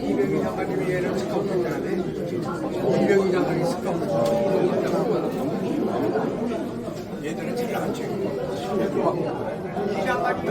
이병희 장관님이 얘를 스카우트하는데 이병희 장관이 스카우트 얘들은 잘 안 치고 이 장관이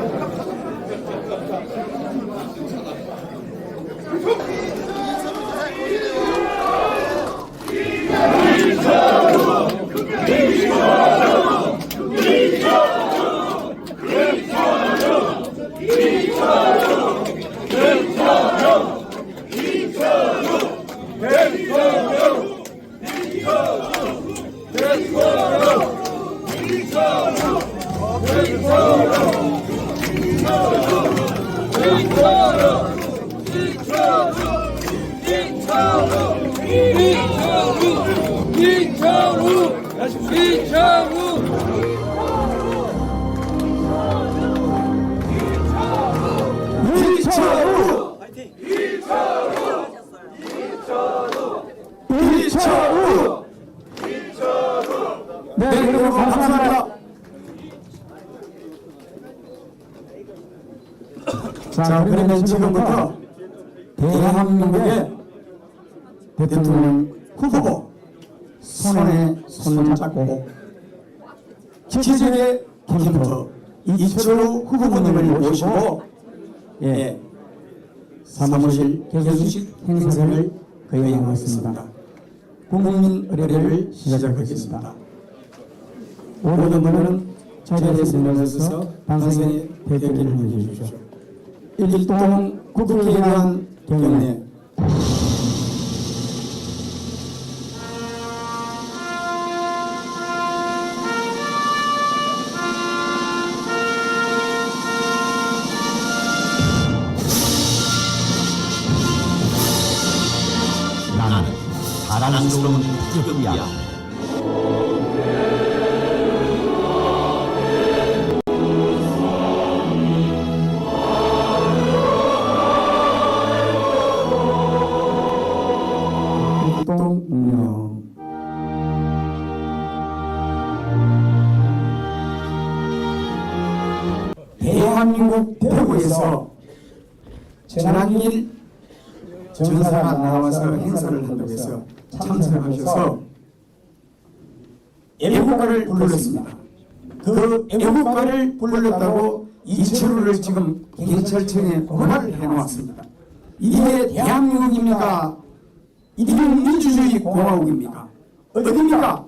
네, 여러분 감사합니다. 자, 그러면 지금부터 대한민국의 대통령 후보 손에 손잡고 기적의 캠프 이철우 후보님을 모시고 사무실 개소식 행사를 거행하겠습니다. 국민 의례를 시작하겠습니다. 모든 분들은 자리에서 일어나서 방송에 대기를 해주십시오. 일동 국회에 대한 경례. 나는 사랑스러운 태극이야. 대한민국 대구에서 전학일 전사가 나와서 행사를 한다고 해서 참석하셔서 애국가를 불렀습니다. 그 애국가를 불렀다고 이철우를 지금 경찰청에 고발을 해놓았습니다. 이게 대한민국입니까? 이게 민주주의 공화국입니까? 어디입니까?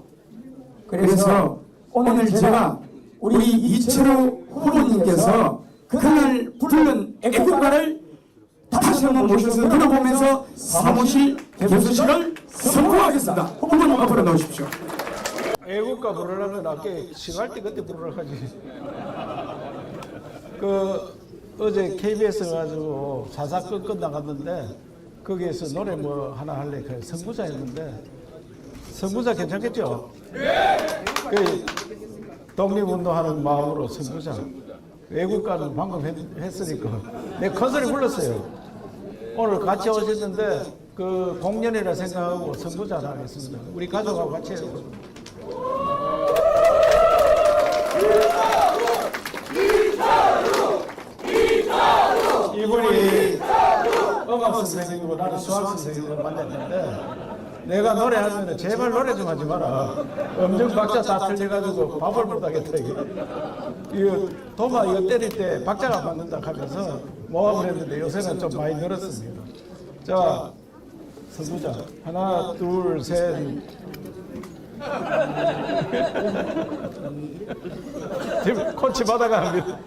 그래서 오늘 제가 우리 이철우 후보님께서 그날 부른 애국가를 다시 한번 모셔서 들어보면서 사무실 개소식을 선포하겠습니다. 후보님 앞으로 나오십시오. 애국가 부르려면 아까 시갈 때 그때 부르라 하지. 어제 KBS 가지고 사사건건 나갔는데 거기에서 노래 뭐 하나 할래 그 선구자 했는데 선구자 괜찮겠죠? 네. 독립운동하는 마음으로 선구자. 외국가는 방금 했으니까 내 컨설에 불렀어요. 오늘 같이 오셨는데 그 공연이라 생각하고 선구자 하겠습니다. 우리 가족하고 같이 해요. 이분이 음악 선생님이고 나는 수학 선생님을 만났는데 내가 노래하면 제발 노래 좀 하지 마라. 음정 박자 다 틀려가지고 밥을 못 하겠다. 이거 도마 이거 때릴 때 박자가 맞는다 하면서 모함을 했는데 요새는 좀 많이 늘었습니다. 자, 선구자 하나 둘 셋. 지금 코치 받아갑니다.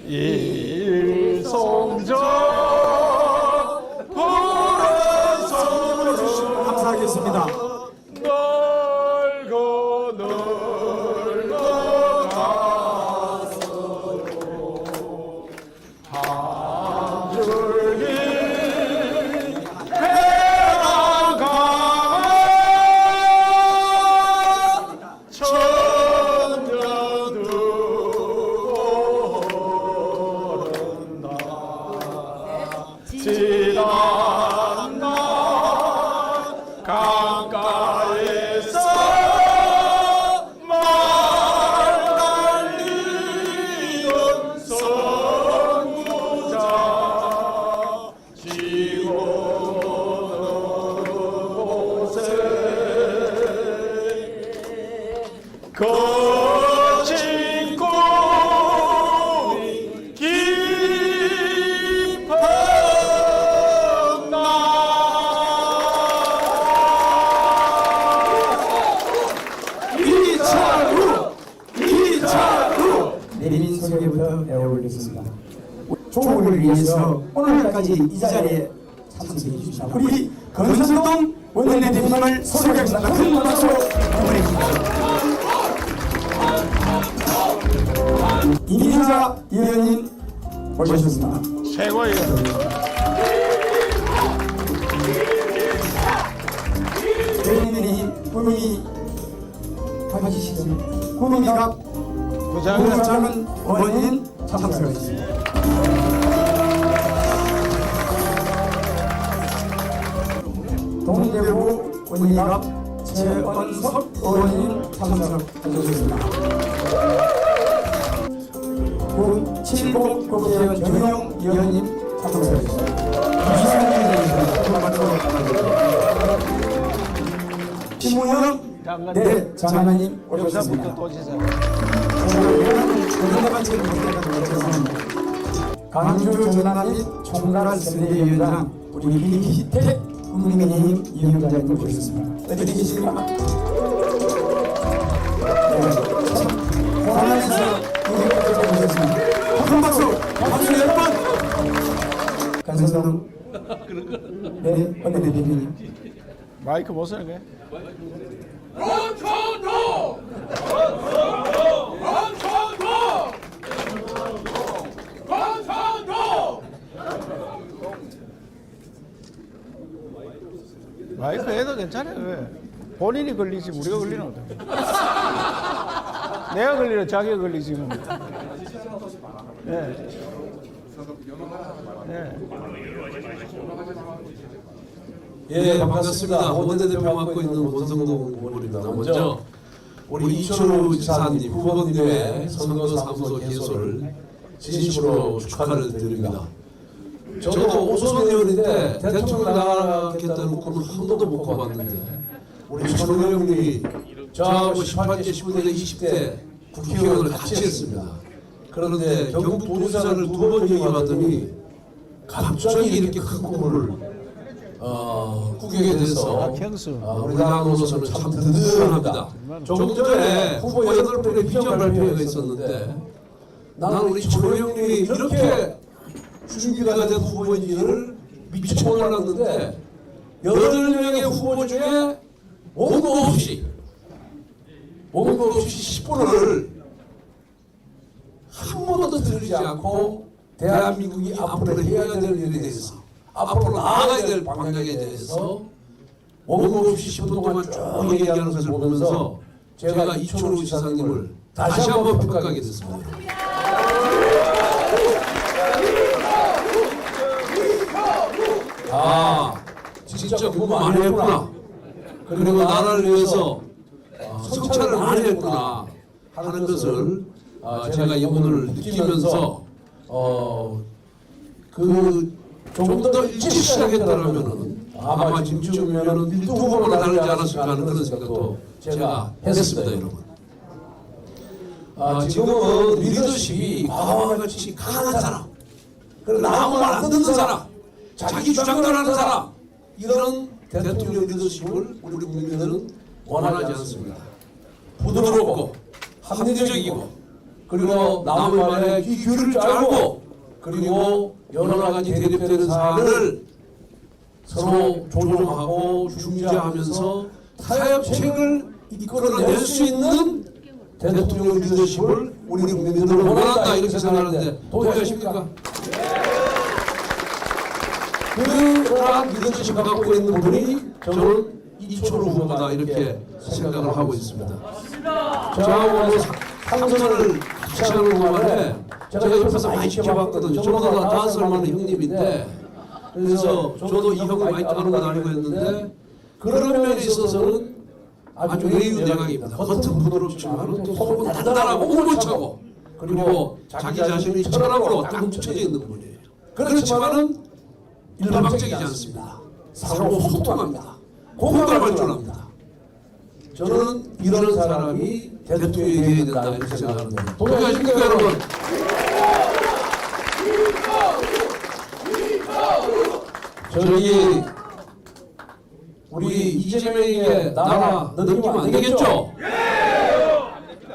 일송정 불어서 감사하겠습니다. 널고 널고 가서로 한 줄기 해나가 천년두고 오른다 지나 행복을 위해서 오늘까지 이 자리에 참석해 주십니다. 우리 건선동 원내대표님을 소개하겠습니다. 큰 박수 보내주십시오. 이민자 의원님 모셨습니다. 최고예요. 대리인이 꿈이 가지시는 꿈이가 부장은 원인 참석하겠습니다. 동대구 원희갑 최원석 의원님 참석하셨습니다. 칠곡 국회의원 정용 의원님 참석하셨습니다. 이상민 의원님 김우영 네 장관님 오셨습니다. 강주 전남 및 총괄 선대위원장 우리 김희택 국민의힘 위원장님 오셨습니다. 어디 계십니까? 호남에서 위원장님 오셨습니다. 큰 박수! 박수 10번! 간선동 네 원내대표님 마이크 못 쓰는 거야? 마이크 해도 괜찮아요. 왜? 본인이 걸리지 우리가 걸리는 어떡해. 내가 걸리는 자기가 걸리지 뭐. 네. 네. 예, 반갑습니다. 원내대표 맡고 있는 권성동 의원입니다. 먼저 우리 이철우 지사님, 후보님의 선거사무소 개소를 진심으로 축하를 드립니다. 저도 오선 의원인데 대통령 나가겠다는 꿈을 한 번도 못 꿔봤는데 우리 철우 형님이 저하고 18대, 19대, 20대 국회의원을 같이 했습니다. 그런데 경북 도지사를 2번 얘기해봤더니 갑자기 이렇게 큰 꿈을 꾸게 돼서 우리 당으로서는 참 든든합니다. 조금 전에 후보 8분의 비전 발표회가 있었는데 나는 우리 철우 형님이 이렇게 준비가 된 후보인지를 미처 몰랐는데 8명의 후보 중에 원고 없이 10분을 한 번도 들리지 않고 대한민국이 앞으로 해야 될 일에 대해서 앞으로 나아가야 될 방향에 대해서 원고 없이 10분 동안 쭉 얘기하는 것을 보면서 제가 이철우 지사님을 다시 한번 평가하게 됐습니다. 아, 진짜 공부 많이 했구나. 그리고 나라를 위해서 성찰을 많이 했구나 하는 것을 제가 이번을 느끼면서 좀 더 일찍 시작했더라면은 아마 지금쯤이면은 1등 후보를 달지 않았을까 하는 그런 생각도 제가 했습니다, 여러분. 지금은 리더십이 과거와 같이 강한 사람, 그리고 아무 말 안 듣는 사람, 자기 주장만 하는 사람, 이런 대통령 리더십을 우리 국민들은 원하지 않습니다. 부드럽고 합리적이고 그리고 남의 말에 귀 기울일 줄 알고 그리고 여러 가지 대립되는 사안을 서로 조정하고 중재하면서 타협책을 이끌어낼 수 있는 대통령 리더십을 우리 국민들은 원한다 이렇게 생각하는데 동의하십니까? 그러한 리더십을 갖고 있는 분이 저는 이철우 후보다 이렇게 생각을 하고 있습니다. 저하고 상선을 같이 하는 동안에 제가 옆에서 많이 지켜봤거든요. 저보다 5살 많은 형님인데 그래서 저도 이 형을 많이 따르는 건 아니고 했는데 그런 면에 있어서는 아주 외유내강입니다. 겉은 부드럽지만 또 속은 단단하고 오물차고 그리고 자기 자신의 철학으로 딱 묻혀져 있는 분이에요. 그렇지만은 일방적이지 않습니다. 서로 소통합니다. 공감할 줄 압니다. 저는 이런 사람이 대통령이 되어야 된다 이렇게 생각하는데 동의하십니까 여러분? 저기 우리 이재명에게 나라 넘기면 안 되겠죠?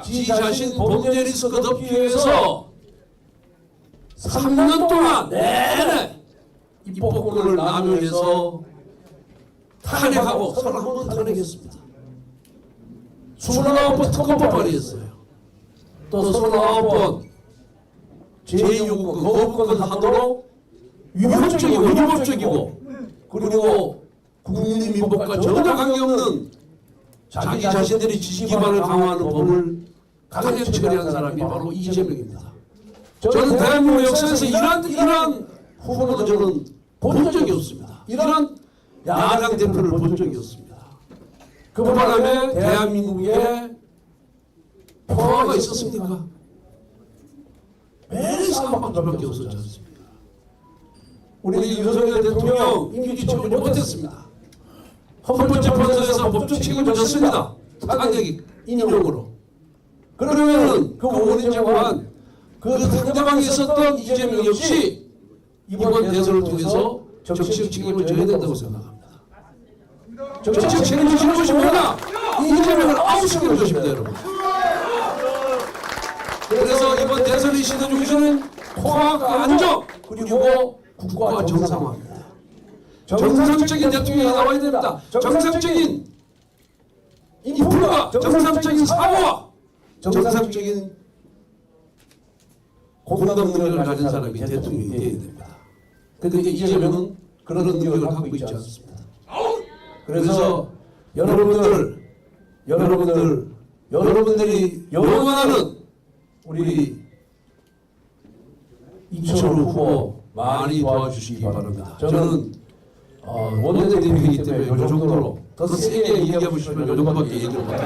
지 자신 범죄 리스크 덮기 위해서 3년 동안 내내 입법권을 남용해서 탄핵하고 31번 탄핵했습니다. 29번 특검법 발의했어요. 또 39번 제2요구 거부권 하도록 위헌적이고 위법적이고 그리고 국민민법과 전혀 관계없는 자기 자신들의 지식 기반을 강화하는 법을 강력 처리한 사람이 바로 이재명입니다. 저는 대한민국 역사에서 이러한 후보는 저는 본 적이 없습니다. 이러한 야당 대표를 본 적이 없습니다. 그 바람에 대한민국에 평화가 있었습니까? 매일 사망밖에 없었지 않습니까? 우리 윤석열 대통령 임기 초기를 못했습니다. 헌법재판소에서 법적 책임을 졌습니다. 탄핵 인용으로. 그러면 그 원인 제공한 그 상대방이 있었던 이재명 역시 이번 대선을 통해서 정치적 책임을 져야 된다고 생각합니다. 정치적 책임을 지는 것이 뭐냐? 이재명을 아웃시키는 것입니다, 여러분. 그래서 이번 대선의 시대 중심은 통합과 안정 그리고 국가 정상화입니다. 정상적인 대통령이 나와야 됩니다. 정상적인 인프라가, 정상적인 사고와 정상적인 공감 능력을 가진 사람이 대통령이 되어야 됩니다. 그런데 이재명은 그런 능력을 갖고 있지 않습니다. 그래서 여러분들이 영원하는 우리 이철우 후보 많이 도와주시기 바랍니다. 저는 원내대표이기 때문에 이 정도로 더 세게 얘기하고 싶으면 이 정도밖에 얘기를 못해요.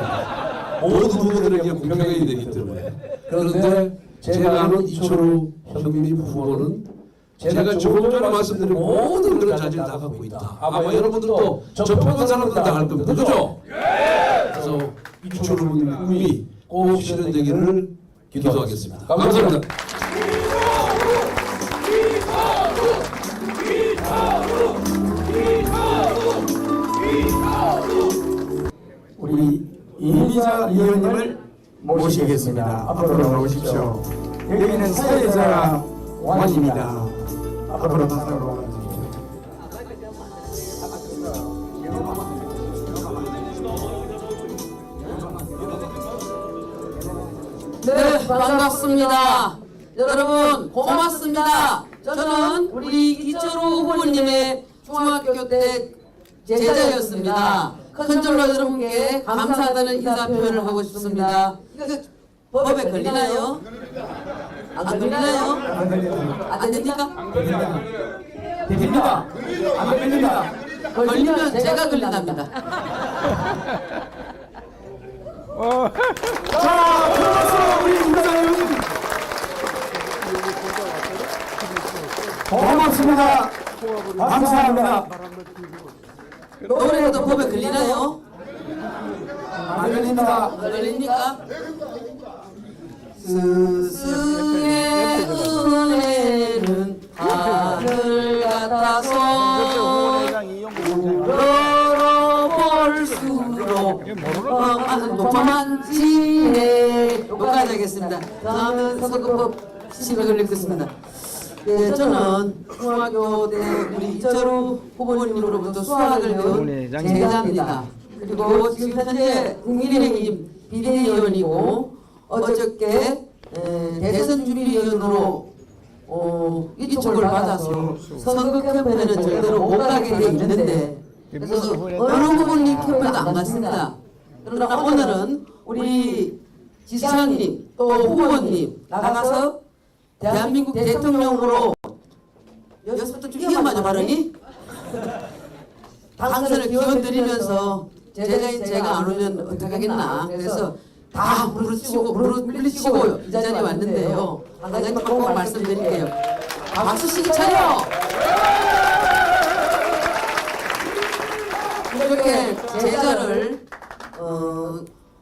모든 후보들에게 공평해야 되기 때문에. 그런데 제가 아는 이철우 현민 후보는 제가 조금 전에 말씀드린 모든 그런 자질을 다 갖고 있다. 아마 여러분들도 접촉한 사람들 다 알 겁니다. 그죠? 그래서 이철우 후보님의 꿈이 꼭 실현되기를 기도하겠습니다. 감사합니다. 우리 이미자 의원님을 모시겠습니다. 앞으로 나오십시오. 여기는 사회자 원입니다. 앞으로 나오십시오. 네, 반갑습니다. 여러분 고맙습니다. 저는 우리 이철우 후보님의 중학교 때 제자였습니다. 큰절로 여러분께 감사하다는 인사 표현을 하고 싶습니다. 이거 법에 걸리나요? 안 걸리나요? 안 됩니까? 됩니다. 안 됩니다. 걸리면 제가 걸린답니다. 자, 큰 박수 우리 이미자 의원님. 고맙습니다. 감사합니다. 노래도 법에 걸리나요? 안 걸립니다. 안 걸립니까? 스승의 은혜는 하늘 같아서 열어볼수록 도만지네. 여기까지 하겠습니다. 다음은 선거법 시식을 읽겠습니다. 네, 저는 중학교 때 우리 이철우 후보님으로부터 수학을 배운 제자입니다. 그리고 지금 현재 국민의힘 비대위원이고 어저께 대선 준비위원으로 이촉을 받아서 선거 캠페인은 절대로 못 가게 돼 있는데 그래서 어느 후보님 캠페인도 안 갔습니다. 그러나 오늘은 우리 지사님 또 후보님 나가서 대한민국 대통령으로 여기서부터 좀 위험하죠 발언이? 당선을 기원드리면서 제가 안 오면 어떡하겠나. 그래서 다 물리치고 이 자리에 왔는데요. 한 가지만 꼭 말씀드릴게요. 박수 치기 차려! 이렇게 제자를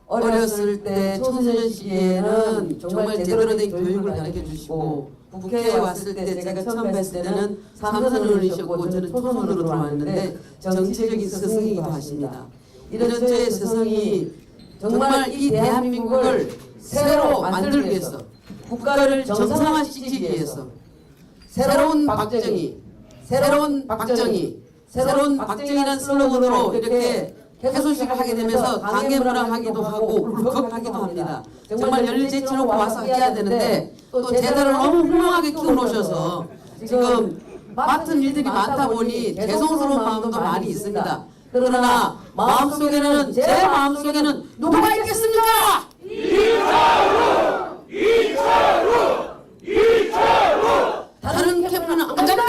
어렸을 때 초선 시에는 정말 제대로 된 교육을 가르쳐 주시고 국회에 왔을 때 제가 처음 뵀을 때는 삼선원이셨고 저는 초선으로 들어왔는데 정치적인 스승이기도 하십니다. 이런 저의 스승이 정말 이 대한민국을 새로 만들기 위해서 국가를 정상화시키기 위해서 새로운 박정희, 새로운 박정희, 새로운 박정희라는 슬로건으로 이렇게 개소식을 하게 되면서 강개무량하기도 하고 울컥하기도 합니다. 정말 열일제치놓고 와서 해야 되는데 또 제대로 너무 훌륭하게 키워놓으셔서 지금 맡은 일들이 많다 보니 죄송스러운 마음도 많이 있습니다. 그러나 마음속에는 제 마음속에는 누가 있겠습니까? 다른 캠프는 안 갑니다.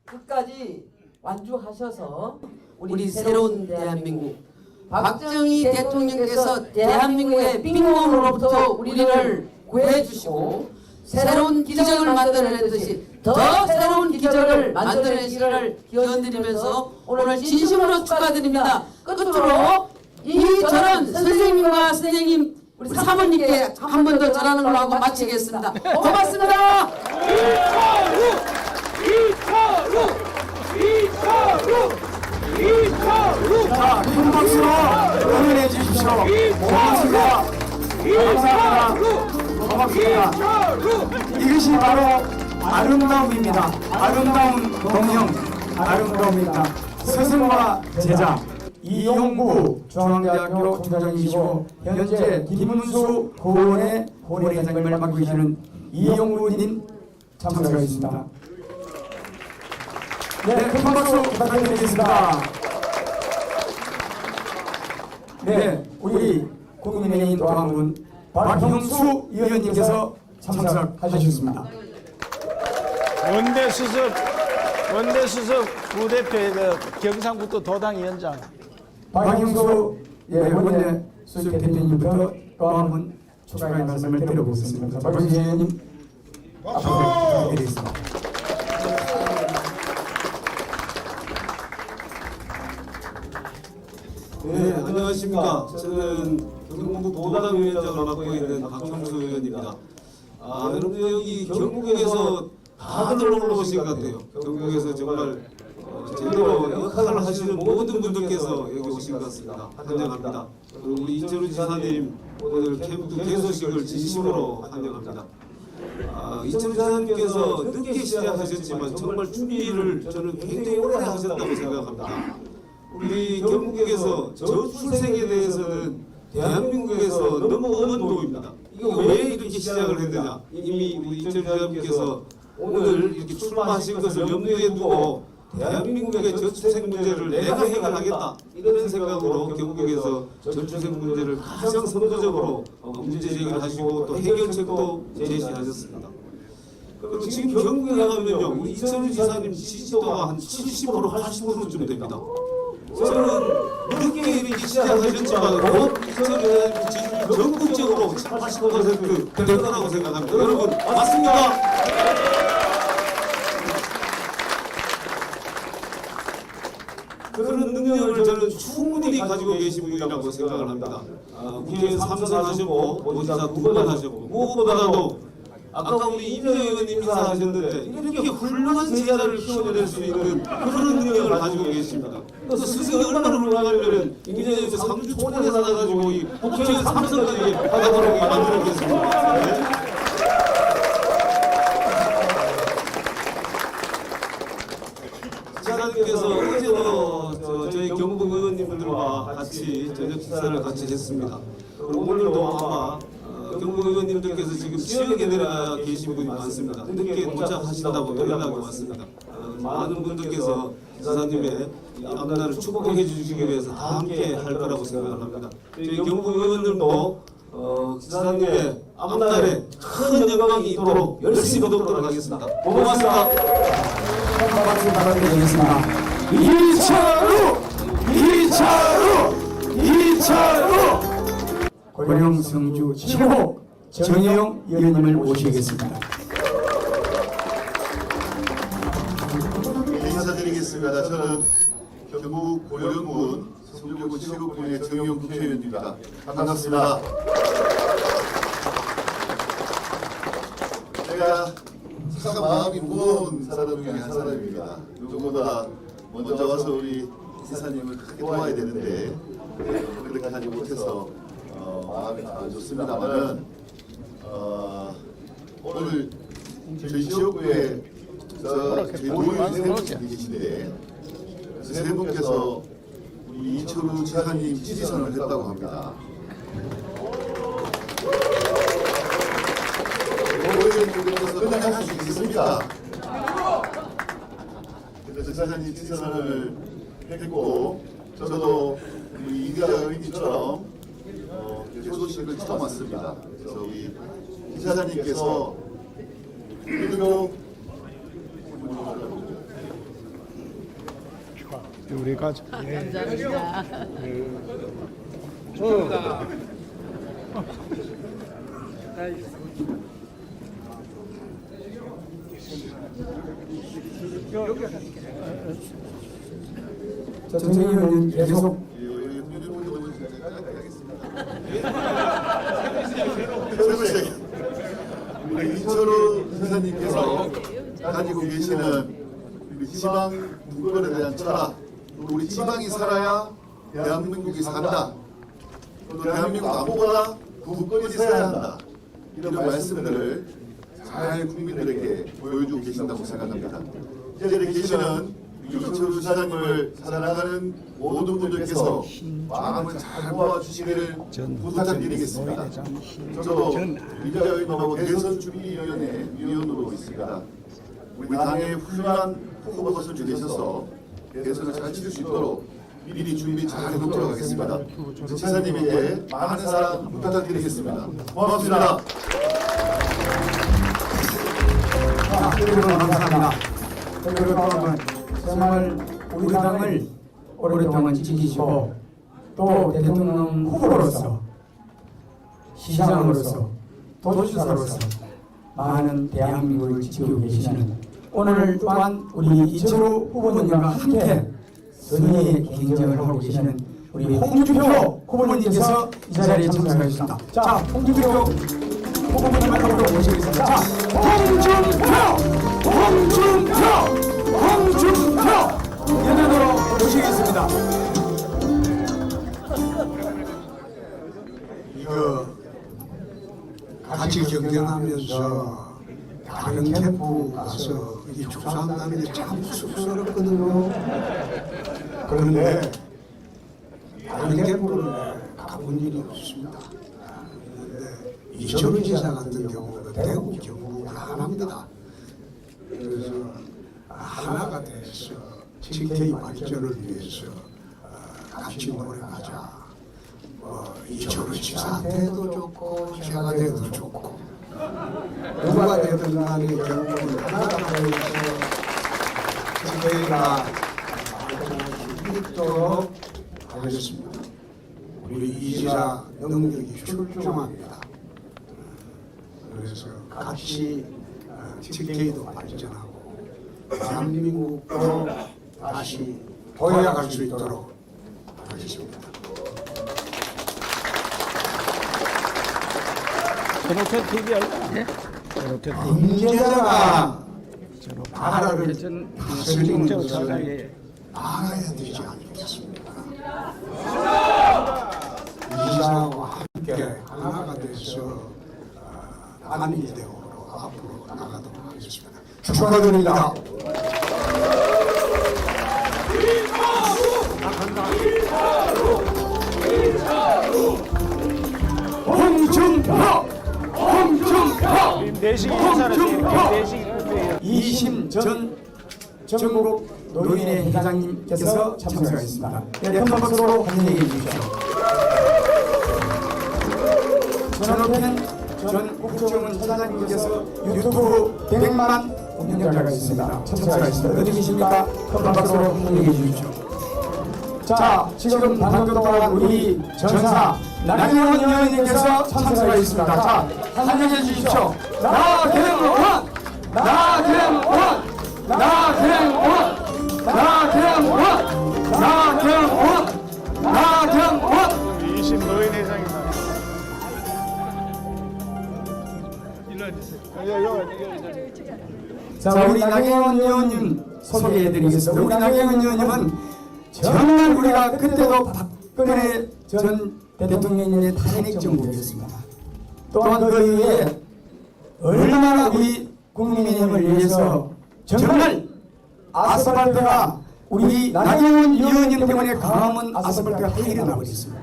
끝까지 완주하셔서 우리 새로운 대한민국 박정희 대통령께서 대한민국의 빈곤으로부터 우리를 구해주시고 새로운 기적을 만들어내듯이 더 새로운 기적을 만들어내시기를 기원드리면서 오늘 진심으로 축하드립니다. 끝으로 이 절은 선생님과 선생님 우리 사모님께 한 번 더 전하는 걸로 하고 마치겠습니다. 고맙습니다. 자, 큰 박수로 응원해 주십시오. 고맙습니다. 감사합니다. 고맙습니다. 이것이 바로 아름다움입니다. 아름다운 동영, 아름다움입니다. 스승과 제자 이용구 중앙대학교 총장이시고 현재 김문수 고원의 본회장님을 맡고 계시는 이용구님 참석하겠습니다. 네, 큰 박수 부탁드리겠습니다. 네, 우리 국민의힘 또 한 분 박형수 의원님께서 참석하셨습니다. 원내수석 부대표의 경상북도 도당위원장 박형수 원내 수석 대표님부터 또 한 분 추가의 말씀을 드려보겠습니다. 박형수 의원님 앞으로 부탁드리겠습니다. 네, 안녕하십니까. 저는 경북 도당위원장을 맡고 있는 박형수 의원입니다. 여러분들 여기 경북에서 다들 놀러 오신 것 같아요. 경북에서 정말 제대로 역할을 하시는 모든 분들께서 여기 오신 것 같습니다. 환영합니다. 그리고 우리 이철우 지사님 오늘 캠프 개소식을 진심으로 환영합니다. 이철우 지사님께서 늦게 시작하셨지만 정말 준비를 저는 굉장히 오래 하셨다고 생각합니다. 우리 경북에서 저출생에 대해서는 대한민국에서 너무 어문도입니다. 이거 왜 이렇게 시작을 했느냐? 이미 우리 이철우 지사님께서 오늘 이렇게 출마하신 것을 염두에 두고 대한민국의 저출생 문제를 내가 해결하겠다 이런 생각으로 경북에서 저출생 문제를 가장 선도적으로 문제 제기를 하시고 또 해결책도 제시하셨습니다. 그리고 지금 경북에 가면요 우리 이철우 지사님 지지도가 한 70% 80%쯤 됩니다. 저는 늦게 이렇게 시작하셨지만 곧 이철우 지사님 지지율이 전국적으로 80% 될 거라고 생각합니다. 여러분 맞습니까? 그런 능력을 저는 충분히 가지고 계신 분이라고 생각을 합니다. 국회에 3선 하셨고 모지사 2번 하셨고 무엇보다도 아까 우리 이명 의원님 인사하셨는데 이렇게 훌륭한 제자를 키워낼 수 있는 그런 능력을 가지고 계십니다. 그래서 스승이 얼마나 훌륭하냐면 이제 상주 초원에서 나가지고 이 국회에 3선까지 하도록 만들었겠습니다. 네. 지사님께서 어제도 저희 경북 의원님들과 같이 저녁 식사를 같이 했습니다. 오늘도 아마 경북 의원님들께서 지금 지역에 내려가 계신 분이 많습니다. 늦게 도착하신다고 연락이 왔습니다. 많은 분들께서 지사님의 앞날을 축복해 주시기 위해서 다 함께 할 거라고 생각합니다. 저희 경북 의원들도 지사님의 앞날에 큰 영광이 있도록 열심히 돕도록 하겠습니다. 고맙습니다. 박수 부탁드리겠습니다. 이철우 고령성주 7호 정혜영 의원님을 모시겠습니다. 인사드리겠습니다. 저는 경북 고령군 성주구 7호군의 정혜영 국회의원입니다. 반갑습니다. 제가 참 마음이 무거운 사람 중에 한 사람입니다. 누구보다 먼저 와서 우리 지사님을 크게 도와야 되는데 그렇게 하지 못해서 마음이 다 좋습니다만은 오늘 저희 지역구에 저희 모임이 세 분 계신데 그 세 분께서 우리 이철우 지사님 지지선을 했다고 합니다. 모임에서 그냥 할 수 있습니다. 그래서 지사님 지지선을 했고 저도 우리 이기아 의원님처럼 소도식을 처음 왔습니다. 그래서 우리 지사님께서 일명 우리 가족. 감사합니다. 자, 정세균 의원님 계속 우리 이철우 선생님께서 가지고 계시는 우리 지방 분권에 대한 철학, 또 우리 지방이 살아야 대한민국이 산다. 또 대한민국 아무거나 분권이 있어야 한다. 이런 말씀들을 잘 국민들에게 보여주고 계신다고 생각합니다. 이 자리에 계시는 이철우 지사님을 사랑하는 모든 분들께서 마음을 잘 모아주시기를 부탁드리겠습니다. 저도 이자의원하고 대선준비위원회 위원으로 있습니다. 우리 당의 훌륭한 후보것을 주되셔서 대선을 잘 치를 수 있도록 미리 준비 잘 해놓도록 하겠습니다. 지사님에게 많은 사랑 부탁드리겠습니다. 고맙습니다. 그리고 감사합니다. 그리고 다음은 정말 우리 당을 오랫동안 지키시고 또 대통령 후보로서 시장으로서 도지사로서 많은 대한민국을 지키고 계시는 오늘 또한 우리 이철우 후보님과 함께 선의의 경쟁을 하고 계시는 우리 홍준표 후보님께서 이 자리에 참석하셨습니다. 자, 홍준표 후보님 앞으로 모시겠습니다. 자, 홍준표 연연으로 모시겠습니다. 이거 같이 경쟁하면서 다른 캠프 가서 이 축소한다는 게 참 쑥스럽거든요. 그런데 다른 캠프는 가본 일이 없습니다. 그런데 이철우 지사 같은 경우는 대구 경북 하나입니다. 그래서 하나가 돼서 TK 발전을 위해서 같이 노력하자. 이철우 지사한테도 좋고 제가 돼도 좋고 누가 되든 간에 결국은 하나가 돼서 TK가 발전할 수 있도록 하겠습니다. 우리 이 지사 능력이 출중합니다. 그래서 같이 TK도 발전하고 대한민국도 다시 도약할 수 있도록 하겠습니다. 저렇게 TV 알까? 저렇게 범죄자가 나라를 다스리는 것을 사장이 알아야 되지 않겠습니까? 이사와 함께 하나가 돼서 한일대우로 앞으로 나가도록 하겠습니다. 축하드립니다. 홍준표 내식 인사를 내식 2심 전 전국 노인회 회장님께서 참석하셨습니다. 큰 박수로 환영해 주십시오. 전원태는 전 국정원 차장님께서 유튜브 100만 운영자가 있습니다. 참석하셨습니다. 어디 계십니까? 큰 박수로 환영해 주십시오. 자, 지금 방금 동안 우리 전사 나경원 의원님께서 참석하셨습니다. 자, 환영해 주십시오. 나경원! 20 노인회장이다. 자, 우리 나경원 의원님 소개해드리겠습니다. 우리 나경원 의원님은 정말 우리가 그때도 박근혜 전 대통령의 탄핵 정국이었습니다. 또한 그 이후에 얼마나 우리 국민의힘을 위해서 정말 아스팔트가 우리 나경원 의원님 때문에 강화문 아스팔트가 다 일어나고 있습니다.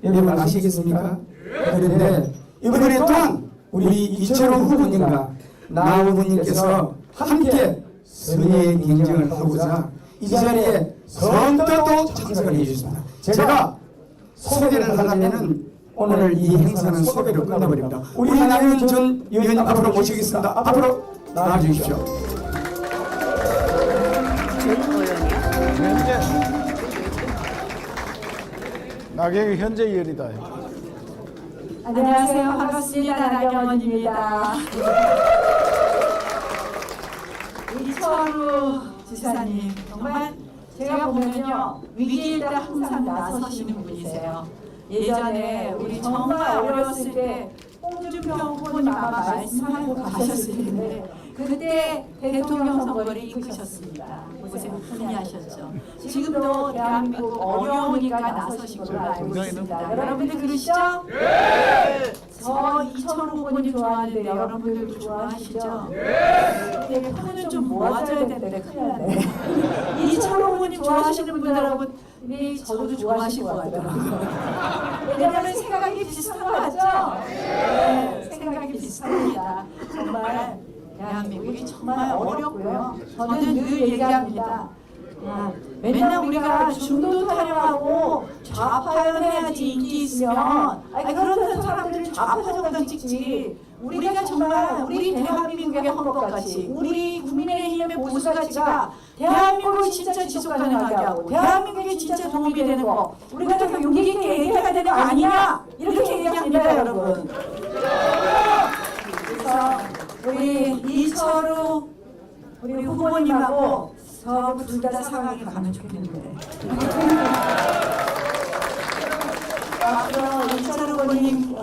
여러분 아시겠습니까? 그런데 이번에 또한 우리 이철호 후보님과 나 후보님께서 함께 선의의 경쟁을 하고자 이 자리에 선뜻 참석을 해주셨습니다. 제가 소개를 하려면은 오늘 이 행사는 소개로 끝나버립니다. 우리 나경원 전 의원님 앞으로 모시겠습니다. 앞으로 나와주십시오. 현재 나경원 현재 의원이다. 안녕하세요. 반갑습니다. 나경원입니다. 이철우 지사님 정말 제가 보면요 위기일 때 항상 나서시는 분이세요. 예전에 우리 정말 어려웠을 때 홍준표 후보님 아마 말씀하고 가셨을 텐데 그때 대통령 선거를 이끄셨습니다. 고생 많이 하셨죠. 지금도 대한민국 어려우니까 나서신 걸로 알고 있습니다. 여러분들 그러시죠? 네! 저 이철우 후보님 좋아하는데 여러분들도 좋아하시죠? 근데 편을 좀 모아줘야 되는데 큰일 났네. 이철우 후보님 좋아하시는 분들하고 저도 좋아하실 것 같더라고요. 왜냐하면 생각이 비슷한 거 맞죠? 네, 생각이 비슷합니다. 정말 대한민국이 정말 어렵고요. 저는 늘 얘기합니다. 맨날 우리가 중도 타령하고 좌파연해야지 인기 있으면 그런 사람들 좌파정당 찍지 우리가 정말 우리 대한민국의 헌법가치 우리 국민의힘의 보수가치가 대한민국을 진짜 지속가능하게 하고 대한민국에 진짜 도움이 되는 거 우리가 더 용기 있게 얘기해야 되는 거 아니냐 이렇게 얘기합니다 여러분. 그래서 우리 이철우 우리 후보님하고 저하고 둘 다 상황이 가면 좋겠는데. 앞으로 이철우 후보님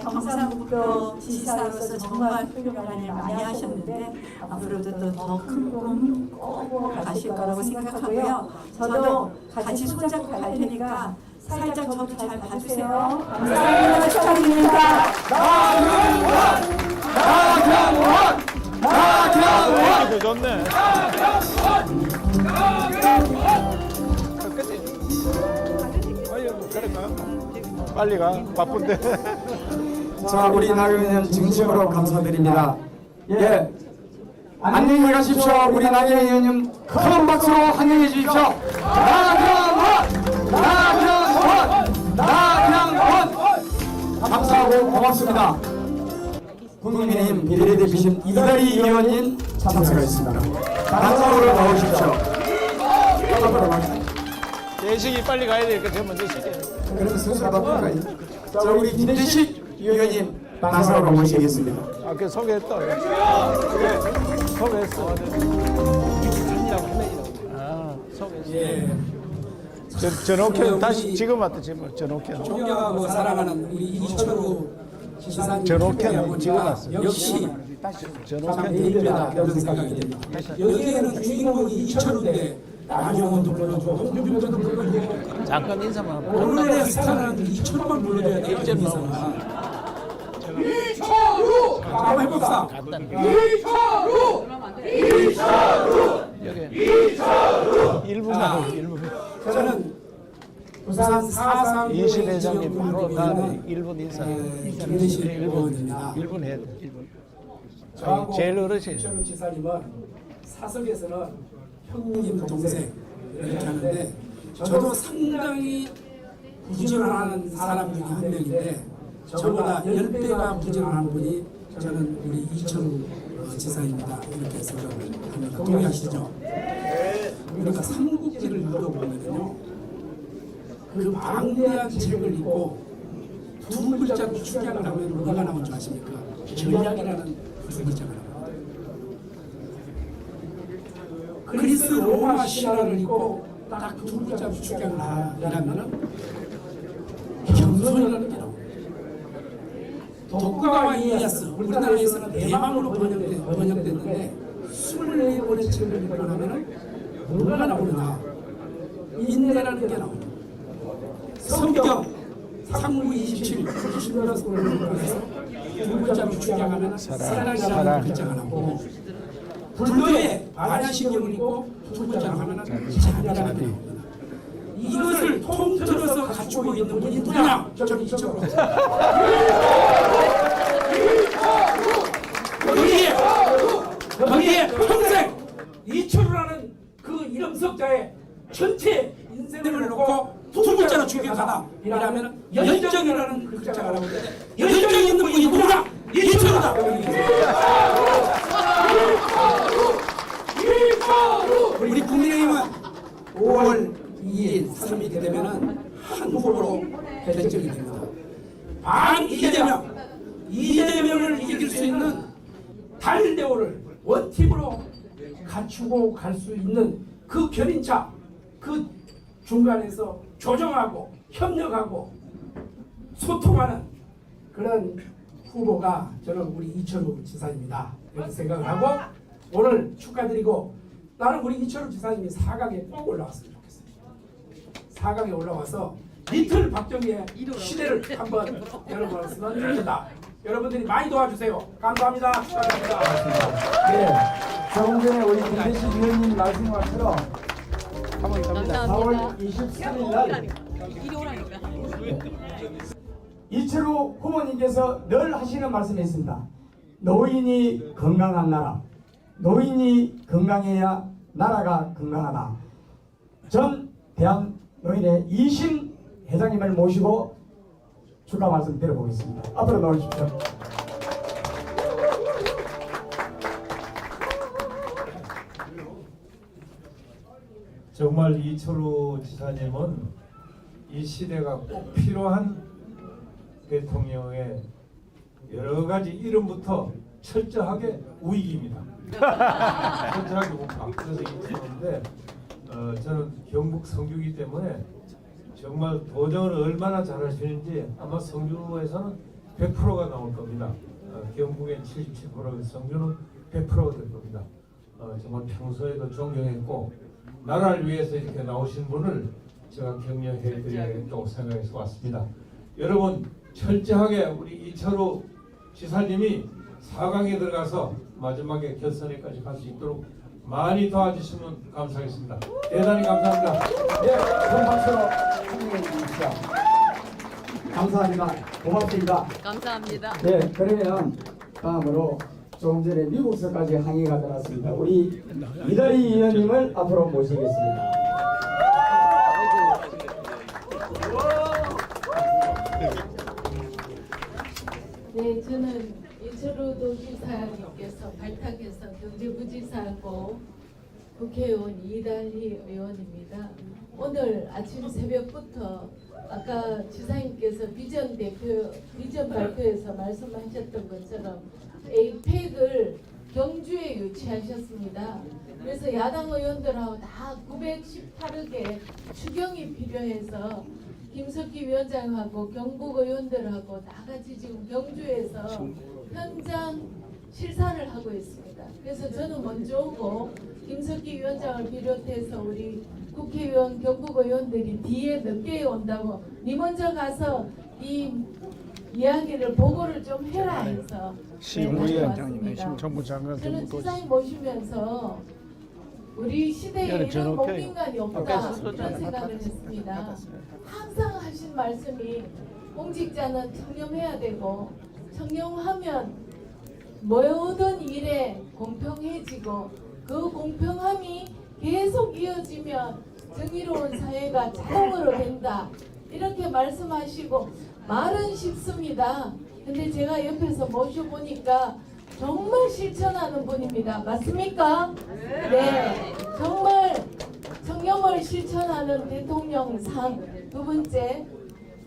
경상북도 지사로서 정말 훌륭한 일 많이 하셨는데 앞으로도 더 큰 꿈 꾸고 가실 거라고 생각하고요. 저도 같이 손잡고 갈 테니까 살짝 저도 잘 봐주세요. 감사합니다. 축하드립니다. 나경원 좋네. 빨리 가 바쁜데. 자, 우리 나경원 진심으로 감사드립니다. 예, 안녕히 가십시오. 우리 나경원 의원님 큰 박수로 환영해 주십시오. 나경원 감사하고 고맙습니다. 국민의힘 비례대표신 이다리 의원님 참석하셨습니다. 단상으로 나오십시오. 예식이 빨리 가야 되니까 제가 먼저 시게. 그래서 순서가 바꿀까요? 자, 우리 김대식 의원님 단상으로 모시겠습니다. 그 소개했다. 소개했어. 소개했어. 예. 전옥현 다시 지금 왔다 지금 전옥현. 존경하고 사랑하는 우리 이철우 지사님 전옥현 지금 왔어. 역시 전옥현 대입이다 그런 생각이 듭니다. 여기에는 주인공이 이철우인데 나경원도 불러주고 홍준표도 불러주고 잠깐 인사만 하고. 오늘의 스타는 이철우만 불러줘야 돼. 이철우 한번 해봅시다. 여기 1분만 하고 1분. 저는 부산 4.3 이시회장님 바로 다음에 1분 인사. 김대식 의원입니다. 1분 해야 돼. 1분. 제일 어르신. 이철우 지사님은 사석에서는 형님 동생 이렇게 하는데 저도 상당히 부지런한 사람 중에 한 명인데 저보다 10배가 부지런한 분이 저는 우리 이철우 지사입니다. 이렇게 생각을 합니다. 동의하시죠? 우리가 삼국지를 읽어보면요 그 방대한 책을 읽고 두 글자로 축약을 하면 뭐가 나온 줄 아십니까? 전략이라는 두 글자가 나옵니다. 그리스 로마 신화를 읽고 딱 두 글자로 축약을 하려면 겸손이라는 게 나옵니다. 독과와 이에야스 우리나라에서는 대망으로 번역됐는데 24권의 책을 읽고 나면 뭐가 나오느냐 인내라는 게 나옵니다. 성경 상무 27 신라서에서 두 글자로 추격하면 사랑이라는 글자가 나오고 불도에 반야신경을 있고 두 글자로 하면 자비라는 게 나옵니다. 이것을 통틀어서 갖추고 있는 분이 누구냐? 저는 이쪽으로 거기에 평생 이철우라는 그 이름 석자의 전체 인생을 놓고 두 글자로 추격하다 이라면 열정이라는 글자가 나오는데 열정이 있는 분이 누구냐? 이철우다. 우리 국민의힘은 5월 2일 3일이 되면은 한 후보로 결정이 됩니다. 반 이재명을 이길 수 있는 단일대우를 원팀으로 갖추고 갈 수 있는 그 견인차, 그 중간에서 조정하고 협력하고 소통하는 그런 후보가 저는 우리 이철우 지사입니다. 이렇게 생각을 하고 오늘 축하드리고 나는 우리 이철우 지사님이 4강에 꼭 올라왔으면 좋겠어요. 4강에 올라와서 리틀 박정희의 시대를 한번 열어보았으면 좋겠다. 여러분들이 많이 도와주세요. 감사합니다. 축하드립니다. 네, 조금 전에 우리 김대식 위원님 말씀한 것처럼 4월 23일 날 이철우 후보님께서 늘 하시는 말씀이 있습니다. 노인이 건강한 나라, 노인이 건강해야 나라가 건강하다. 전 대한노인의 이신 회장님을 모시고 축하 말씀 드려보겠습니다. 앞으로 나오십시오. 정말 이철우 지사님은 이 시대가 꼭 필요한 대통령의 여러 가지 이름부터 철저하게 우익입니다. 철저하게 우파. 그래서 이철우인데 저는 경북 성주이기 때문에 정말 도전을 얼마나 잘하시는지 아마 성주에서는 100%가 나올 겁니다. 경북엔 77%, 성주는 100%가 될 겁니다. 정말 평소에도 존경했고 나라를 위해서 이렇게 나오신 분을 제가 격려해드리겠다고 생각해서 왔습니다. 여러분 철저하게 우리 이철우 지사님이 4강에 들어가서 마지막에 결선에까지 갈 수 있도록 많이 도와주시면 감사하겠습니다. 대단히 감사합니다. 네, 큰 박수로 환영해 주십시오. 감사합니다. 고맙습니다. 감사합니다. 네, 그러면 다음으로 조금 전에 미국서까지 항의가 들어왔습니다. 우리 이다리 의원님을 앞으로 모시겠습니다. 네, 저는 이철우 도지사님께서 발탁해서 경제부지사하고 국회의원 이달희 의원입니다. 오늘 아침 새벽부터 아까 지사님께서 비전 발표에서 말씀하셨던 것처럼 에이펙을 경주에 유치하셨습니다. 그래서 야당 의원들하고 다 918억의 추경이 필요해서 김석기 위원장하고 경북 의원들하고 다 같이 지금 경주에서 현장 실사를 하고 있습니다. 그래서 저는 먼저 오고 김석기 위원장을 비롯해서 우리 국회의원, 경북 의원들이 뒤에 늦게 온다고 니 먼저 가서 이 이야기를 보고를 좀 해라 해서 심의위원장님의 심정부 장관 저는 지사님 모시면서 우리 시대에 이런 공인간이 없다 그런 생각을 했습니다. 항상 하신 말씀이 공직자는 청렴해야 되고 청렴하면 모든 일에 공평해지고 그 공평함이 계속 이어지면 정의로운 사회가 자동으로 된다 이렇게 말씀하시고 말은 쉽습니다. 근데 제가 옆에서 모셔보니까 정말 실천하는 분입니다. 맞습니까? 네. 정말 청렴을 실천하는 대통령상 두 번째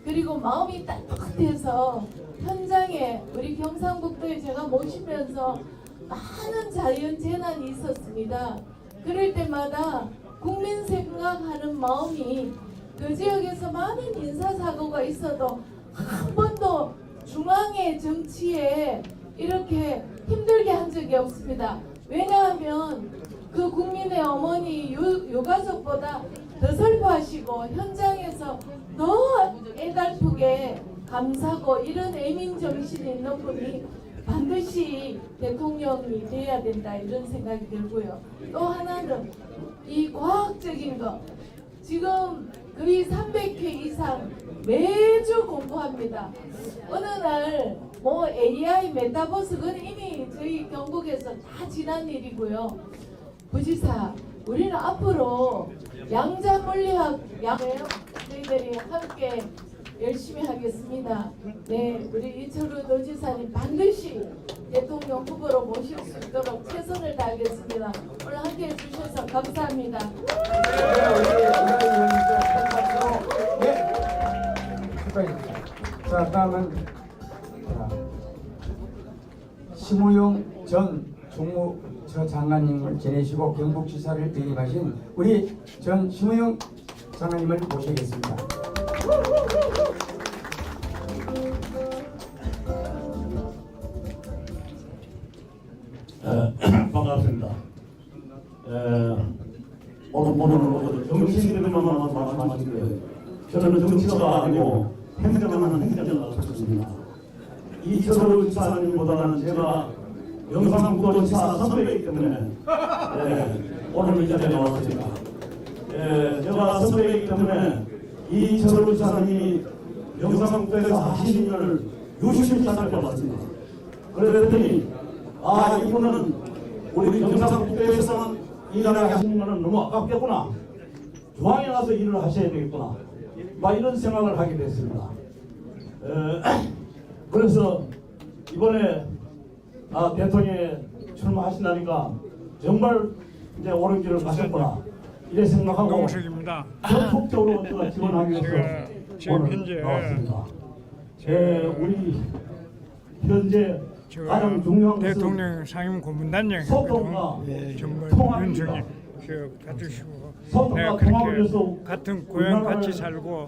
그리고 마음이 따뜻해서 현장에 우리 경상북도에 제가 모시면서 많은 자연재난이 있었습니다. 그럴 때마다 국민 생각하는 마음이 그 지역에서 많은 인사사고가 있어도 한 번도 중앙의 정치에 이렇게 힘들게 한 적이 없습니다. 왜냐하면 그 국민의 어머니 유가족보다 더 슬퍼하시고 현장에서 더 애달프게 감사하고 이런 애민 정신이 있는 분이 반드시 대통령이 돼야 된다 이런 생각이 들고요. 또 하나는 이 과학적인 거 지금 거의 300회 이상 매주 공부합니다. 어느 날 뭐 AI 메타버스 그건 이미 저희 경북에서 다 지난 일이고요. 부지사 우리는 앞으로 양자 물리학 양이에요. 저희들이 함께 열심히 하겠습니다. 네, 우리 이철우 도지사님 반드시 대통령 후보로 모실 수 있도록 최선을 다하겠습니다. 오늘 함께 해주셔서 감사합니다. 네, 축하드립니다. 자, 다음은 심우용 전 종무처 장관님을 지내시고 경북지사를 대립하신 우리 전 심우용 장관님을 모시겠습니다. 반갑습니다. 오늘 정치인들만 말씀하시는데 저는 정치가 아니고 행정하는 행정을 하셨습니다. 이철우 지사님보다는 제가 영상구도지사 선배이기 때문에 오늘 이 자리에 나왔습니다. 제가 선배이기 때문에 이철우 지사님이 영상구도에서 하신 일을 유심히 살펴봤습니다. 그랬더니 이분은 우리 영상국대에서만 일을 하시는 것은 너무 아깝겠구나. 중앙에 가서 일을 하셔야 되겠구나. 이런 생각을 하게 됐습니다. 그래서 이번에 대통령에 출마하신다니까 정말 이제 옳은 길을 가셨구나. 이래 생각하고 적극적으로 제가 지원하기 위해서 오늘 나왔습니다. 우리 현재 가장 중요한 것은 대통령 상임 고문단장 소통과 정말 윤석열 가주시고 내가 그렇게 같은 고향 같이 살고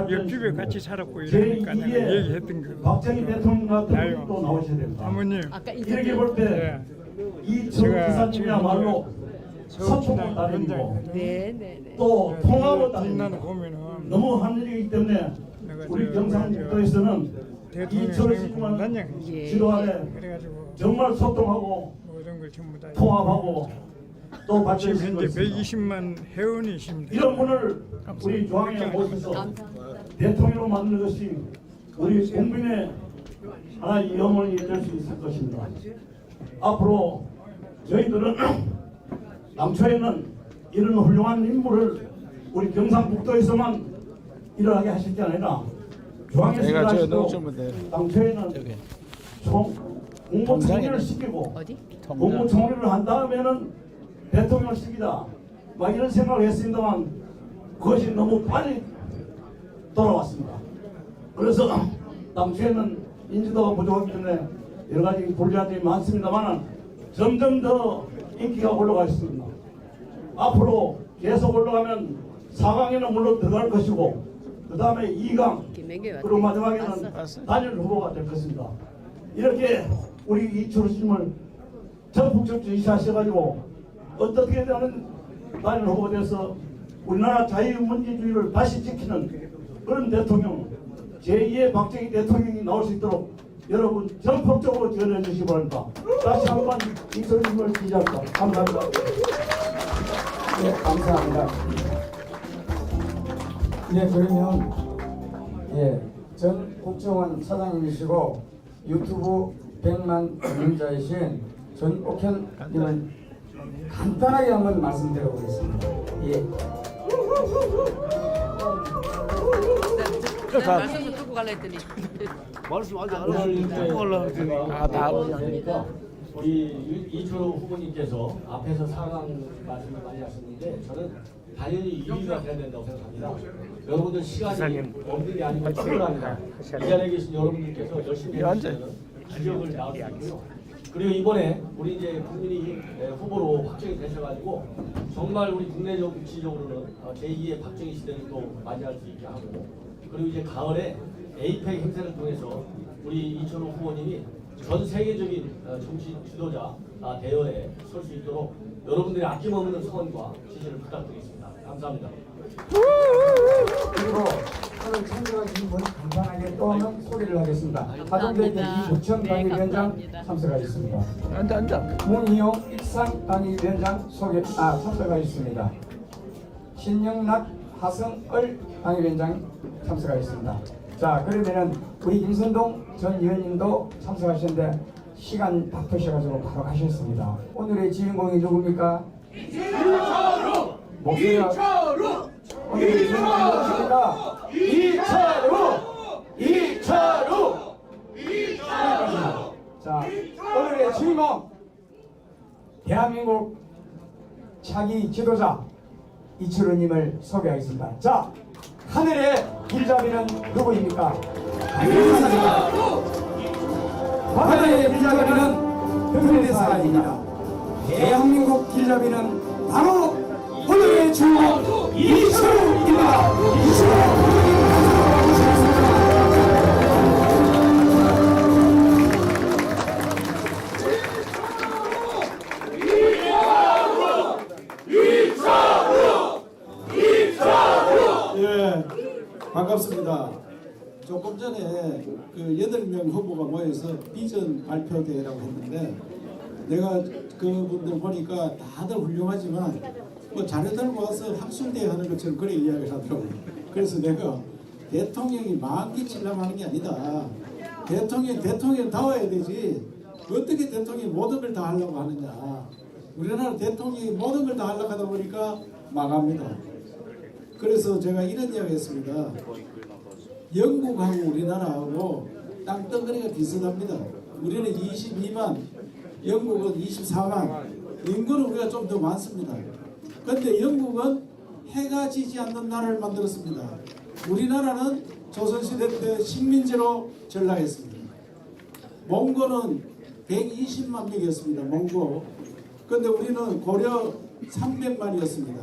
옆집에 같이 살았고 이러니까 내가 얘기했던 거 박정희 대통령 같은 분도 나오셔야 됩니다. 사모님 이렇게 볼 때 이철우 지사님이야말로 소통을 따르고 또 통합을 따르고 너무 하늘이기 때문에 우리 경상북도에서는 이철우 지사님은 지도 아래 정말 소통하고 통합하고 또 같이 지금 현재 120만 회원이십니다. 이런 분을 우리 중앙에 모셔서 대통령으로 만드는 것이 우리 국민의 하나의 영혼이 될 수 있을 것입니다. 앞으로 저희들은 당초에는 이런 훌륭한 인물을 우리 경상북도에서만 일어나게 하실 게 아니라 중앙에서 일하시고 당초에는 공무총리를 시키고 공무총리를 한 다음에는 대통령을 시키자 이런 생각을 했습니다만 그것이 너무 빨리 돌아왔습니다. 그래서 당초에는 인지도가 부족하기 때문에 여러 가지 불리함이 많습니다만 점점 더 인기가 올라가 있습니다. 앞으로 계속 올라가면 4강에는 물론 들어갈 것이고 그 다음에 2강 그리고 마지막에는 단일 후보가 될 것입니다. 이렇게 우리 이철우 씨를 적극적으로 지시하셔가지고 어떻게 되는 단일 후보가 돼서 우리나라 자유민주주의를 다시 지키는 그런 대통령 제2의 박정희 대통령이 나올 수 있도록 여러분 전폭적으로 지원해 주시기 바랍니다. 다시 한번 이철우 씨를 지지합니다. 감사합니다. 네, 감사합니다. 네, 그러면 전 국정원 사장님이시고 유튜브 100만 운영자이신 전옥현님을 간단하게 한번 말씀드려보겠습니다. 말씀을 듣고 갈라 했더니 말씀 아직 안 하셨는데 다 하니까 우리 이철우 후보님께서 앞에서 4강 말씀을 많이 하셨는데 저는 당연히 2위가 돼야 된다고 생각합니다. 여러분들 시간이 없는 게 아니고 충분합니다. 이 자리에 계신 여러분들께서 열심히 해주시면 지역을 나올 수 있고요. 그리고 이번에 우리 이제 국민이 후보로 확정이 되셔가지고 정말 우리 국내적 국지적으로는 제2의 박정희 시대를 또 맞이할 수 있게 하고 그리고 이제 가을에 에이펙 행사를 통해서 우리 이철우 후보님이 전 세계적인 정치 지도자 대열에 설 수 있도록 여러분들의 아낌없는 성원과 지지를 부탁드리겠습니다. 감사합니다. 그리고 오늘 참석하신 분 간단하게 또 한번 소개를 하겠습니다. 하동대 이부천 당위위원장 참석하셨습니다. 문희용 익산 당위위원장 참석하셨습니다. 신영락 하성을 당위위원장 참석하셨습니다. 자, 그러면은 우리 김선동 전 의원님도 참석하셨는데 시간 바쁘셔가지고 바로 가셨습니다. 오늘의 주인공이 누굽니까? 이철우! 이철우! 오늘의 주인공이 누구십니까? 이철우! 자, 오늘의 주인공 대한민국 차기 지도자 이철우님을 소개하겠습니다. 자, 하늘의 길잡이는 누구입니까? 하늘의 길잡이는 금태사입니다. 대한민국 길잡이는 바로 오늘의 주인공 이철우입니다. 예, 반갑습니다. 조금 전에 그 8명 후보가 모여서 비전 발표대회라고 했는데 내가 그분들 보니까 다들 훌륭하지만 뭐 자네들 모아서 학술대회 하는 것처럼 그래 이야기를 하더라고요. 그래서 내가 대통령이 만기치려고 하는 게 아니다. 대통령다워야 되지. 어떻게 대통령이 모든 걸 다 하려고 하느냐. 우리나라 대통령이 모든 걸 다 하려고 하다 보니까 망합니다. 그래서 제가 이런 이야기 했습니다. 영국하고 우리나라하고 땅덩어리가 비슷합니다. 우리는 22만, 영국은 24만, 인구는 우리가 좀 더 많습니다. 그런데 영국은 해가 지지 않는 나라를 만들었습니다. 우리나라는 조선시대 때 식민지로 전락했습니다. 몽고는 120만 명이었습니다. 몽고. 그런데 우리는 고려 300만이었습니다.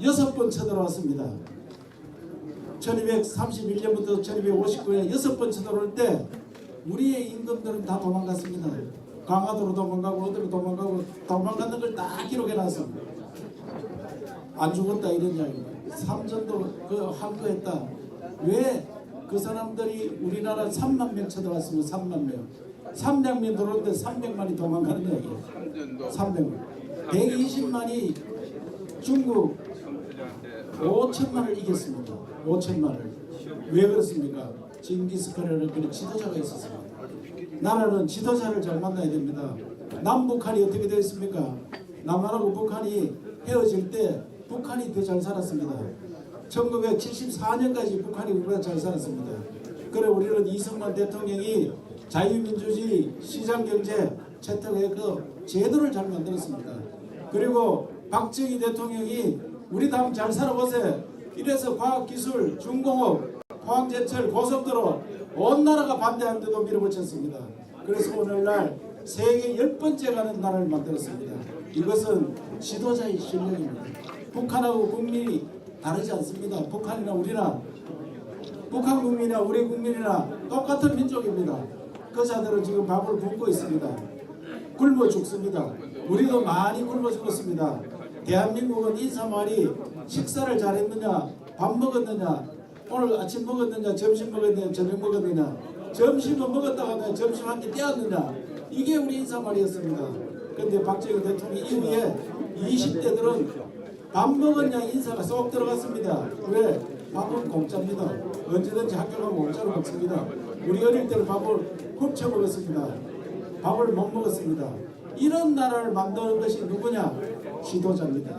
6번 쳐들어왔습니다. 1231년부터 1259년 6번 쳐들어올 때 우리의 임금들은 다 도망갔습니다. 강화도로 도망가고 어디로 도망가고 도망가는 걸 다 기록해놨습니다. 안 죽었다 이런 이야기입니다. 삼전도 그 항거했다. 왜 그 사람들이 우리나라 3만 명 쳐들어왔으면 3만 명. 300명 들어오는데 300만이 도망가는 이야기예요. 300만. 120만이 중국 5천만을 이겼습니다. 5천만을. 왜 그렇습니까? 징기스칸이라는 그런 지도자가 있었습니다. 나라는 지도자를 잘 만나야 됩니다. 남북한이 어떻게 되어 있습니까? 남한하고 북한이 헤어질 때 북한이 더 잘 살았습니다. 1974년까지 북한이 우리보다 잘 살았습니다. 그래 우리는 이승만 대통령이 자유민주주의, 시장경제, 채택의 그 제도를 잘 만들었습니다. 그리고 박정희 대통령이 우리 당 잘 살아보세요. 이래서 과학기술, 중공업, 포항제철, 고속도로 온 나라가 반대하는데도 밀어붙였습니다. 그래서 오늘날 세계 10번째 가는 나라를 만들었습니다. 이것은 지도자의 실력입니다. 북한하고 국민이 다르지 않습니다. 북한이나 우리나 북한 국민이나 우리 국민이나 똑같은 민족입니다. 그 자들은 지금 밥을 굶고 있습니다. 굶어 죽습니다. 우리도 많이 굶어 죽었습니다. 대한민국은 인사말이 식사를 잘했느냐, 밥 먹었느냐, 오늘 아침 먹었느냐, 점심 먹었느냐, 저녁 먹었느냐, 점심은 먹었다가 점심 한 끼 떼었느냐, 이게 우리 인사말이었습니다. 그런데 박정희 대통령 이후에 20대들은 밥 먹었냐 인사가 쏙 들어갔습니다. 왜? 밥은 공짜입니다. 언제든지 학교 가면 공짜로 먹습니다. 우리 어릴 때는 밥을 훔쳐 먹었습니다. 밥을 못 먹었습니다. 이런 나라를 만드는 것이 누구냐? 지도자입니다.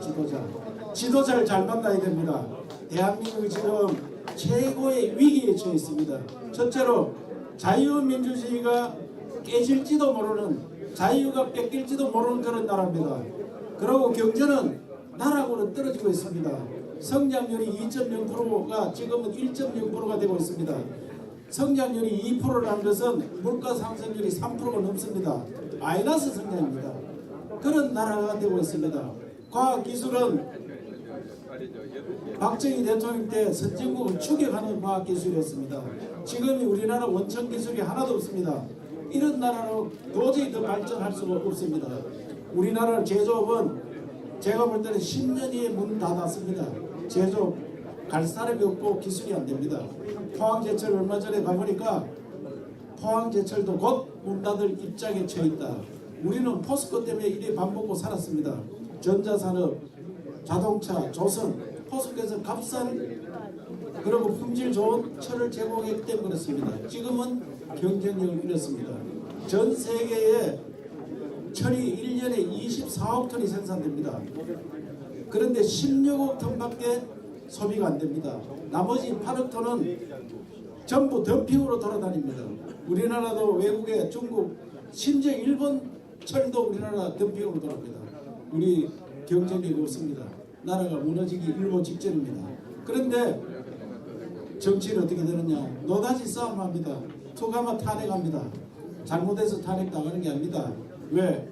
지도자를 잘 만나야 됩니다. 대한민국이 지금 최고의 위기에 처해 있습니다. 첫째로 자유민주주의가 깨질지도 모르는, 자유가 뺏길지도 모르는 그런 나라입니다. 그리고 경제는 나라고는 떨어지고 있습니다. 성장률이 2.0%가 지금은 1.0%가 되고 있습니다. 성장률이 2%라는 것은 물가 상승률이 3%가 넘습니다. 마이너스 성장입니다. 그런 나라가 되고 있습니다. 과학기술은 박정희 대통령 때 선진국을 추격하는 과학기술이었습니다. 지금이 우리나라 원천 기술이 하나도 없습니다. 이런 나라로 도저히 더 발전할 수가 없습니다. 우리나라 제조업은 제가 볼 때는 10년이 문 닫았습니다. 제조업 갈 사람이 없고 기술이 안 됩니다. 포항제철 얼마 전에 가보니까 포항제철도 곧 문 닫을 입장에 처해 있다. 우리는 포스코 때문에 이래 밥 먹고 살았습니다. 전자산업, 자동차, 조선, 포스코에서 값싼 그리고 품질 좋은 철을 제공했기 때문에 그렇습니다. 지금은 경쟁력을 잃었습니다. 전 세계에 철이 1년에 24억 톤이 생산됩니다. 그런데 16억 톤밖에 소비가 안 됩니다. 나머지 8억 톤은 전부 덤핑으로 돌아다닙니다. 우리나라도 외국에 중국, 심지어 일본 철도 우리나라 덤핑으로 돌아갑니다. 우리 경쟁력이 없습니다. 나라가 무너지기 일보 직전입니다. 그런데 정치는 어떻게 되느냐? 노다지 싸움합니다. 투가마 탄핵합니다. 잘못해서 탄핵당하는 게 아닙니다. 왜?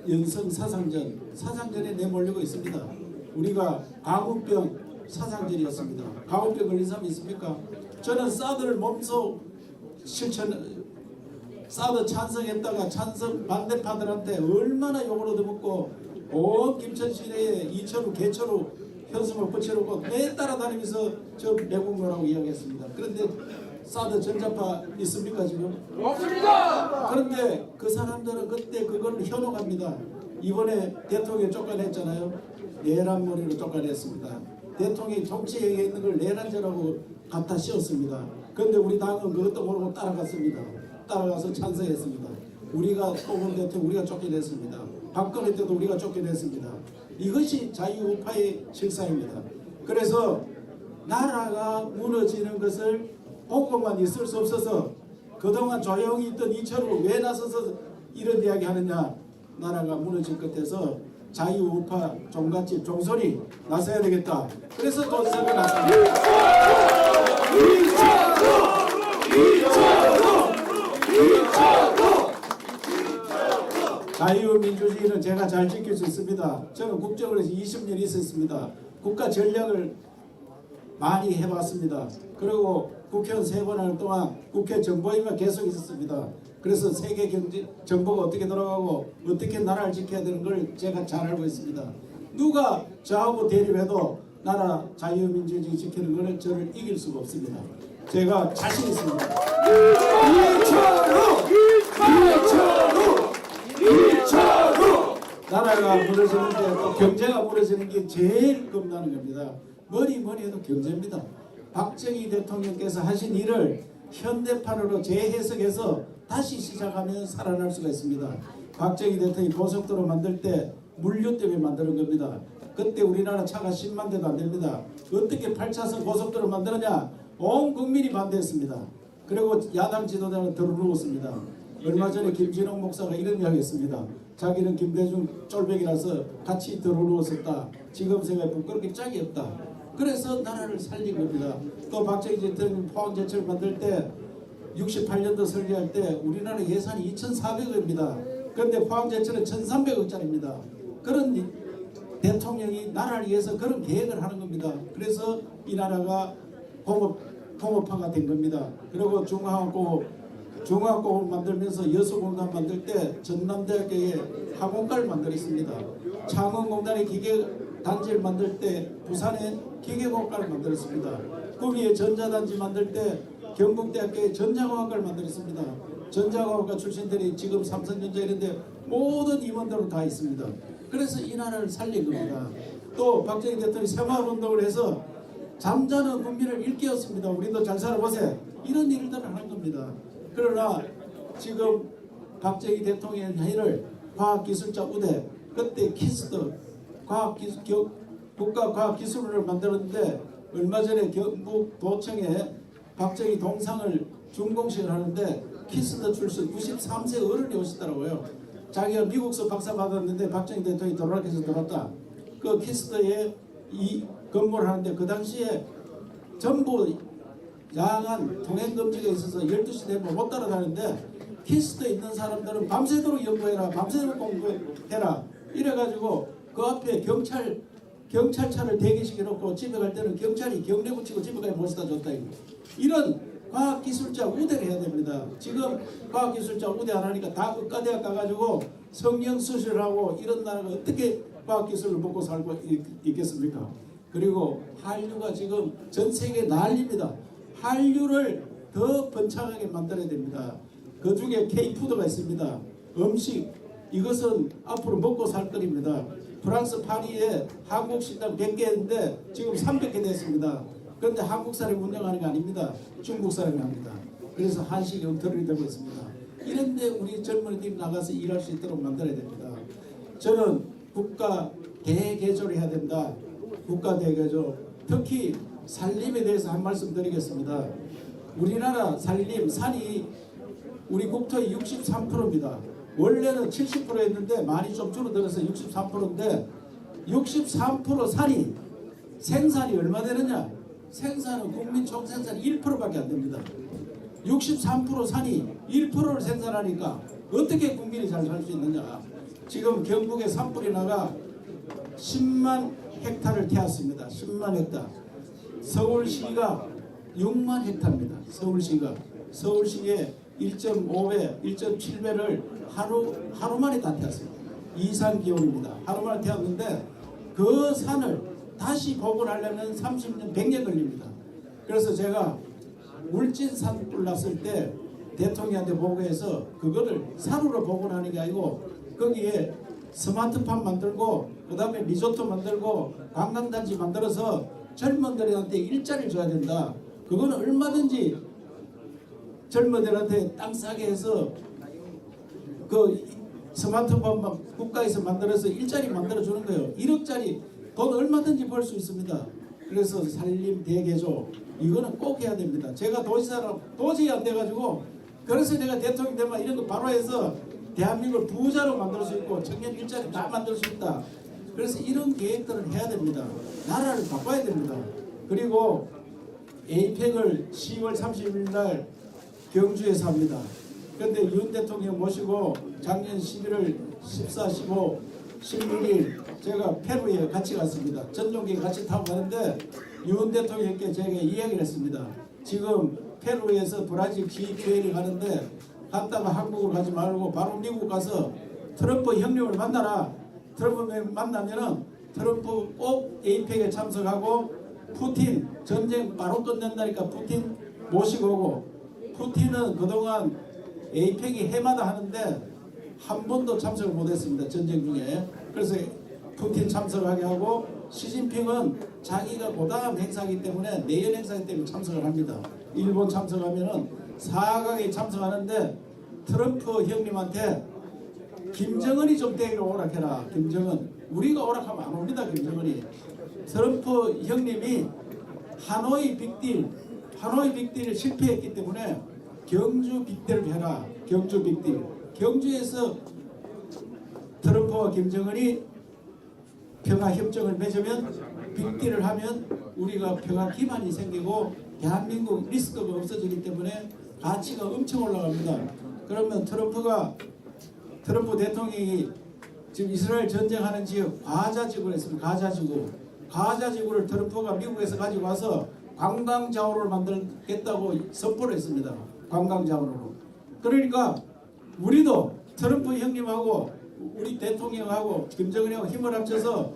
연성 사상전에 내몰리고 있습니다. 우리가 광우병 사상전이었습니다. 광우병 걸린 사람이 있습니까? 저는 사드를 몸소 사드 찬성했다가 찬성 반대파들한테 얼마나 욕을 얻어먹고 온 김천 시내에 이철우 개철우 현수막 붙여놓고 매 따라다니면서 저 매국노라고 이야기했습니다. 그런데 사드 전자파 있습니까 지금? 없습니다. 그런데 그 사람들은 그때 그걸 현혹합니다. 이번에 대통령 쫓아냈잖아요. 내란머리로 쫓아냈습니다. 대통령이 정치에 있는 걸 내란죄라고 갖다 씌웠습니다. 그런데 우리 당은 그것도 모르고 따라갔습니다. 따라가서 찬성했습니다. 우리가 뽑은 대통령 우리가 쫓겨냈습니다. 박근혜 때도 우리가 쫓겨냈습니다. 이것이 자유우파의 실상입니다. 그래서 나라가 무너지는 것을 보고만 있을 수 없어서 그동안 조용히 있던 이철우 왜 나서서 이런 이야기 하느냐. 나라가 무너질 것 같아서 자유우파 종갓집 종소리 나서야 되겠다. 그래서 돈사가 났습니다. 자유민주주의는 제가 잘 지킬 수 있습니다. 저는 국정을 해서 20년 있었습니다. 국가 전략을 많이 해봤습니다. 그리고 국회의원 3번 하는 동안 국회 정보위만 계속 있었습니다. 그래서 세계 경제 정보가 어떻게 돌아가고 어떻게 나라를 지켜야 되는 걸 제가 잘 알고 있습니다. 누가 저하고 대립해도 나라 자유민주주의 지키는 것을 저를 이길 수가 없습니다. 제가 자신 있습니다. 이철우! 나라가 무너지는데 또 경제가 무너지는 게 제일 겁나는 겁니다. 뭐니 해도 경제입니다. 박정희 대통령께서 하신 일을 현대판으로 재해석해서 다시 시작하면 살아날 수가 있습니다. 박정희 대통령이 고속도로 만들 때 물류 때문에 만드는 겁니다. 그때 우리나라 차가 10만 대도 안 됩니다. 어떻게 8차선 고속도로 만드느냐? 온 국민이 반대했습니다. 그리고 야당 지도자는 들어누웠습니다. 얼마 전에 김진홍 목사가 이런 이야기 했습니다. 자기는 김대중 쫄백이라서 같이 들어누웠었다. 지금 생각해 부끄럽게 짝이 없다. 그래서 나라를 살린 겁니다. 또 박정희 대통령 포항제철 만들 때 68년도 설계할 때 우리나라 예산이 2,400억입니다. 그런데 포항제철은 1,300억짜리입니다. 그런 대통령이 나라를 위해서 그런 계획을 하는 겁니다. 그래서 이 나라가 공업화가 된 겁니다. 그리고 중화학공을 만들면서 여수공단 만들 때 전남대학교에 학원과를 만들었습니다. 창원공단의 기계단지를 만들 때 부산에 기계공학과를 만들었습니다. 구미에 전자단지 만들 때 경북대학교에 전자공학과를 만들었습니다. 전자공학과 출신들이 지금 삼성전자 이런데 모든 임원들은 다 있습니다. 그래서 이 나라를 살린 겁니다. 또 박정희 대통령이 새마을운동을 해서 잠자는 국민을 일깨웠습니다. 우리도 잘 살아보세요. 이런 일들을 하는 겁니다. 그러나 지금 박정희 대통령의 일을 과학기술자 우대 그때 키스트 국가과학기술원을 만들었는데 얼마 전에 경북도청에 박정희 동상을 준공식을 하는데 키스트 출신 93세 어른이 오시더라고요. 자기가 미국서 박사 받았는데 박정희 대통령이 돌아가서 들었다. 그 키스트에 이 근무를 하는데 그 당시에 전부 야간 통행금지가 있어서 12시 되면 못 따라다니는데 키스트에 있는 사람들은 밤새도록 연구해라, 밤새도록 공부해라 이래가지고 그 앞에 경찰차를 대기시켜놓고 집에 갈 때는 경찰이 경례 붙이고 집에 가서 모시다 줬다. 이런 과학기술자 우대를 해야 됩니다. 지금 과학기술자 우대 안 하니까 다 의과대학 가가지고 성형수술하고 이런 나라가 어떻게 과학기술을 먹고 살고 있겠습니까? 그리고 한류가 지금 전 세계 난립니다. 한류를 더 번창하게 만들어야 됩니다. 그 중에 K푸드가 있습니다. 음식, 이것은 앞으로 먹고 살 거리입니다. 프랑스 파리에 한국 식당 100개 했는데 지금 300개 됐습니다. 그런데 한국 사람이 운영하는 게 아닙니다. 중국 사람이 합니다. 그래서 한식이 엉터리 되고 있습니다. 이런데 우리 젊은이들이 나가서 일할 수 있도록 만들어야 됩니다. 저는 국가 대개조를 해야 된다. 국가 대개조. 특히 산림에 대해서 한 말씀 드리겠습니다. 우리나라 산림, 산이 우리 국토의 63%입니다. 원래는 70%였는데 많이 좀 줄어들어서 63%인데 63% 산이 생산이 얼마 되느냐? 생산은 국민 총생산이 1%밖에 안 됩니다. 63% 산이 1%를 생산하니까 어떻게 국민이 잘 살 수 있느냐? 지금 경북의 산불이 나가 10만 헥타를 태웠습니다. 10만 헥타. 서울시가 6만 헥타입니다. 서울시에 1.5배, 1.7배를 하루 만에 다 태웠습니다. 이상 기온입니다. 하루 만에 태웠는데 그 산을 다시 복원하려면 30년, 100년 걸립니다. 그래서 제가 울진 산불 났을 때 대통령한테 보고해서 그거를 산으로 복원하는 게 아니고 거기에 스마트팜 만들고 그 다음에 리조트 만들고 관광단지 만들어서 젊은들한테 일자리를 줘야 된다. 그거는 얼마든지 젊은들한테 땅 싸게 해서 그 스마트팜 국가에서 만들어서 일자리 만들어주는 거예요. 1억짜리 돈 얼마든지 벌 수 있습니다. 그래서 산림 대개조 이거는 꼭 해야 됩니다. 제가 도지사랑 도저히 안 돼가지고 그래서 내가 대통령 되면 이런 거 바로 해서 대한민국을 부자로 만들 수 있고 청년 일자리 다 만들 수 있다. 그래서 이런 계획들을 해야 됩니다. 나라를 바꿔야 됩니다. 그리고 에이펙을 10월 30일 날 경주에서 합니다. 그런데 윤 대통령 모시고 작년 11월 14, 15, 16일 제가 페루에 같이 갔습니다. 전용기 같이 타고 가는데 윤 대통령께 제가 이야기를 했습니다. 지금 페루에서 브라질 G20 가는데 갔다가 한국으로 가지 말고 바로 미국 가서 트럼프 형님을 만나라. 트럼프 만나면은 트럼프 꼭 에이펙에 참석하고 푸틴 전쟁 바로 끝낸다니까 푸틴 모시고 오고 푸틴은 그동안 에이펙이 해마다 하는데 한 번도 참석을 못했습니다. 전쟁 중에. 그래서 푸틴 참석하게 하고 시진핑은 자기가 고다음 행사이기 때문에 내연 행사이기 때문에 참석을 합니다. 일본 참석하면은 4강에 참석하는데 트럼프 형님한테 김정은이 좀 데리러 오락해라. 김정은. 우리가 오락하면 안 옵니다. 김정은이. 트럼프 형님이 하노이 빅딜을 실패했기 때문에 경주 빅딜을 해라. 경주 빅딜. 경주에서 트럼프와 김정은이 평화협정을 맺으면 빅딜을 하면 우리가 평화 기반이 생기고 대한민국 리스크가 없어지기 때문에 가치가 엄청 올라갑니다. 그러면 트럼프 대통령이 지금 이스라엘 전쟁하는 지역 가자지구를 했습니다. 가자지구를 트럼프가 미국에서 가지고 와서 관광자원으로 만들겠다고 선포를 했습니다. 관광자원으로. 그러니까 우리도 트럼프 형님하고 우리 대통령하고 김정은하고 힘을 합쳐서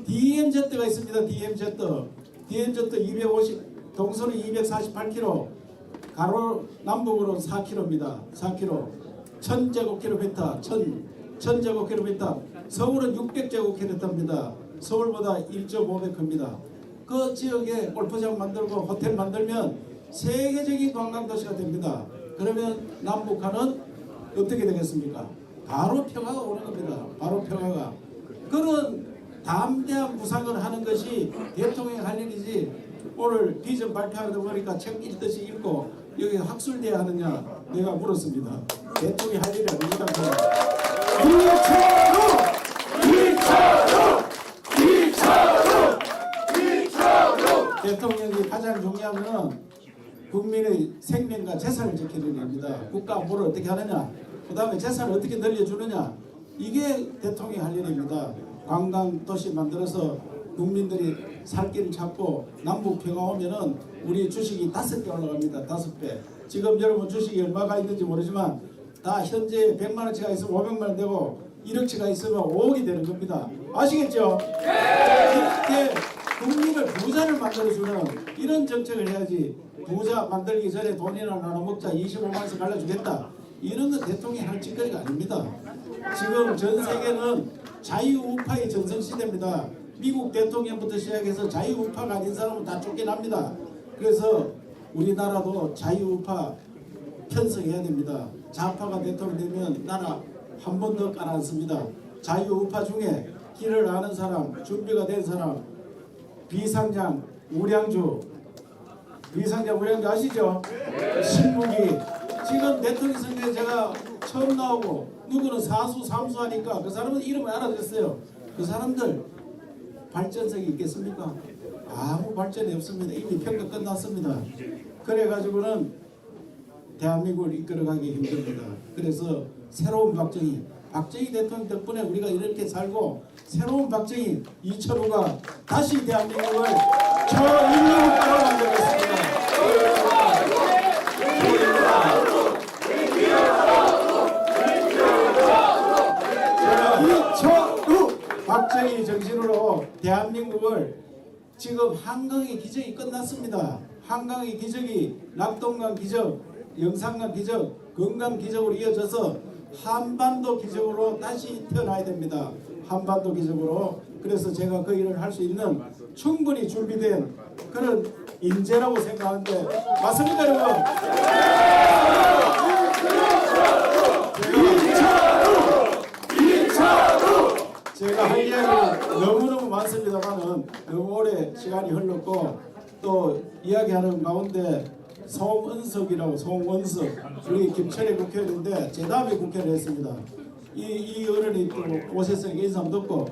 DMZ가 있습니다. DMZ 250 동서는 248km 가로 남북으로 4km입니다. 4km 1000제곱킬로미터 1000제곱킬로미터 서울은 600제곱킬로미터입니다. 서울보다 1.5배 큽니다. 그 지역에 골프장 만들고 호텔 만들면 세계적인 관광도시가 됩니다. 그러면 남북한은 어떻게 되겠습니까? 바로 평화가 오는 겁니다. 바로 평화가. 그런 담대한 구상을 하는 것이 대통령이 할 일이지 오늘 비전 발표하다 보니까 책 읽듯이 읽고 여기 학술대회 하느냐 내가 물었습니다. 대통령이 할 일이 아닙니다. 대통령이 가장 중요한 것은 국민의 생명과 재산을 지키는 일입니다. 국가 안보를 어떻게 하느냐, 그 다음에 재산을 어떻게 늘려주느냐, 이게 대통령이 할 일입니다. 관광도시 만들어서 국민들이 살 길을 찾고 남북 평화 오면은 우리 주식이 5배 올라갑니다. 5배. 지금 여러분 주식이 얼마가 있는지 모르지만 다 현재 100만 원치가 있으면 500만 원 되고 1억치가 있으면 5억이 되는 겁니다. 아시겠죠? 이렇게 국민을 부자를 만들어주는 이런 정책을 해야지. 부자 만들기 전에 돈이나 나눠 먹자, 25만 원씩 갈라주겠다, 이런 건 대통령이 할 짓거리가 아닙니다. 지금 전 세계는 자유우파의 전성시대입니다. 미국 대통령부터 시작해서 자유우파가 아닌 사람은 다 쫓겨납니다. 그래서 우리나라도 자유우파 편성해야 됩니다. 좌파가 대통령 되면 나라 한 번 더 깔아앉습니다. 자유우파 중에 길을 아는 사람, 준비가 된 사람, 비상장, 우량주 아시죠? 신무기. 지금 대통령 선거에 제가 처음 나오고 누구는 사수, 삼수 하니까 그 사람은 이름을 알아듣었어요. 그 사람들 발전성이 있겠습니까? 아무 발전이 없습니다. 이미 평가 끝났습니다. 그래가지고는 대한민국을 이끌어가기 힘듭니다. 그래서 새로운 박정희 대통령 덕분에 우리가 이렇게 살고, 새로운 박정희 이철우가 다시 대한민국을 저인민국가로 만들겠습니다. 이철우 박정희 정신으로 대한민국을, 지금 한강의 기적이 끝났습니다. 한강의 기적이 낙동강 기적, 영산강 기적, 건강 기적으로 이어져서 한반도 기적으로 다시 태어나야 됩니다. 한반도 기적으로. 그래서 제가 그 일을 할 수 있는 충분히 준비된 그런 인재라고 생각하는데, 맞습니까 여러분? 이철우! 제가 할 이야기 너무너무 많습니다만은 너무 오래 시간이 흘렀고, 또 이야기하는 가운데 송은석이라고, 송은석 우리 김철의 국회의원인데 제 다음에 국회를 했습니다. 이 어른이 또 오셨으니까 인사 한번 듣고,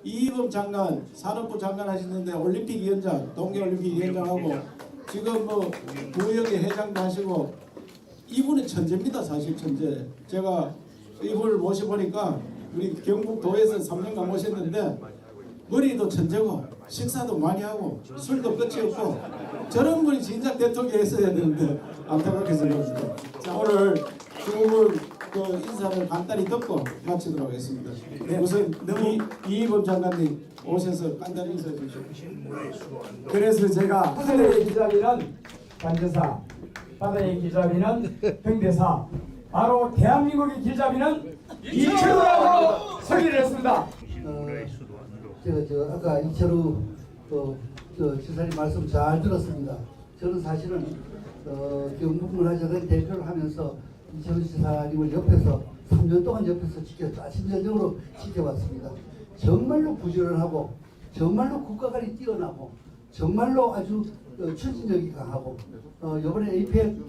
이희범 장관, 산업부 장관 하시는데 올림픽 위원장, 동계올림픽 위원장하고 지금 뭐 무역의 회장도 하시고, 이분은 천재입니다. 사실 천재. 제가 이분을 모셔보니까 우리 경북도에서 3년간 모셨는데 머리도 천재고 식사도 많이 하고 술도 끝이 없고, 저런 분이 진작 대통령이 했어야 되는데 안타깝게 생각합니다. 자, 오늘 두 분 그 인사를 간단히 듣고 마치도록 하겠습니다. 네, 우선 이희범 장관님 오셔서 간단히 인사해 주시죠. 그래서 제가 하늘의 기자비는 관제사, 바다의 기자비는 평대사, 바로 대한민국의 기자비는 이철우라고 소개를 했습니다. 제가 아까 이철우 지사님 말씀 잘 들었습니다. 저는 사실은 경북문화재단 대표를 하면서 이철우 지사님을 옆에서 3년 동안 옆에서 심전적으로 지켜봤습니다. 정말로 부지런하고, 정말로 국가관이 뛰어나고, 정말로 아주 추진력이 강하고, 이번에 APEC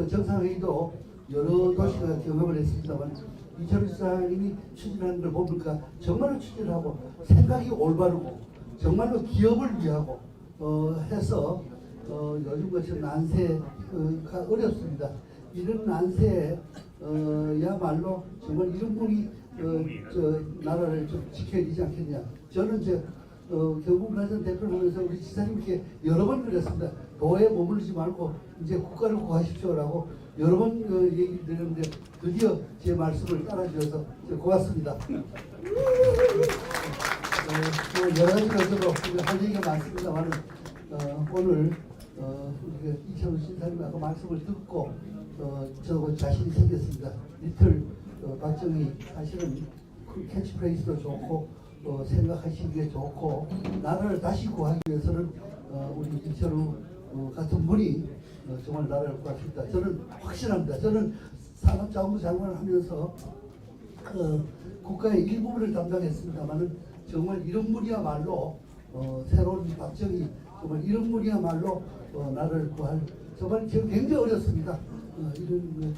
정상회의도 여러 도시가 경험을 했습니다만, 이철우 지사님이 추진하는 걸 보니까 정말로 추진하고 생각이 올바르고 정말로 기업을 위하고 해서 요즘 같은 난세가 어렵습니다. 이런 난세에 야말로 정말 이런 분이 나라를 좀 지켜야 되지 않겠냐. 저는 경북문화재단 대표를 하면서 우리 지사님께 여러 번 그랬습니다. 도에 머무르지 말고 이제 국가를 구하십시오라고 여러 번 얘기 드렸는데 드디어 제 말씀을 따라주셔서 고맙습니다. 여러 가지로 할 얘기가 많습니다만 오늘 이철우 신사님 아까 말씀을 듣고 저 자신이 생겼습니다. 리틀 박정희 사실은 캐치프레이즈도 좋고 생각하시기에 좋고, 나라를 다시 구하기 위해서는 우리 이철우 같은 분이 정말 나라를 구하십니다. 저는 확신합니다. 저는 산업자원부 장관을 하면서 국가의 일부분을 담당했습니다만은 정말 이런 분이야말로 새로운 박정희, 정말 이런 분이야말로 나라를 구할, 정말 지금 굉장히 어렵습니다. 이런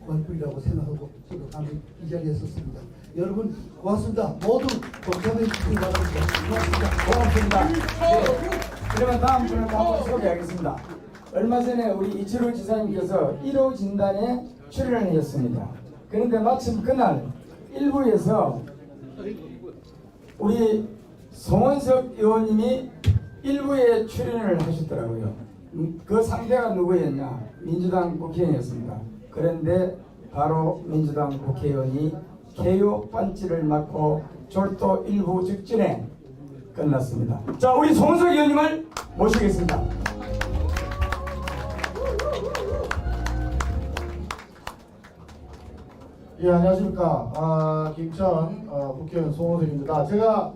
구할 분이라고 생각하고 저도 감히 이 자리에 섰습니다. 여러분 고맙습니다. 모두 동참해 주시기 바랍니다. 고맙습니다. 네. 그러면 다음 분을 한번 소개하겠습니다. 얼마 전에 우리 이철우 지사님께서 1호 진단에 출연을 하셨습니다. 그런데 마침 그날 일부에서 우리 송원석 의원님이 일부에 출연을 하셨더라고요. 그 상대가 누구였냐? 민주당 국회의원이었습니다. 그런데 바로 민주당 국회의원이 개요 반지를 맞고 졸도 일부 직전에 끝났습니다. 자, 우리 송은석 의원님을 모시겠습니다. 예, 안녕하십니까. 김천 국회의원 송원석입니다. 제가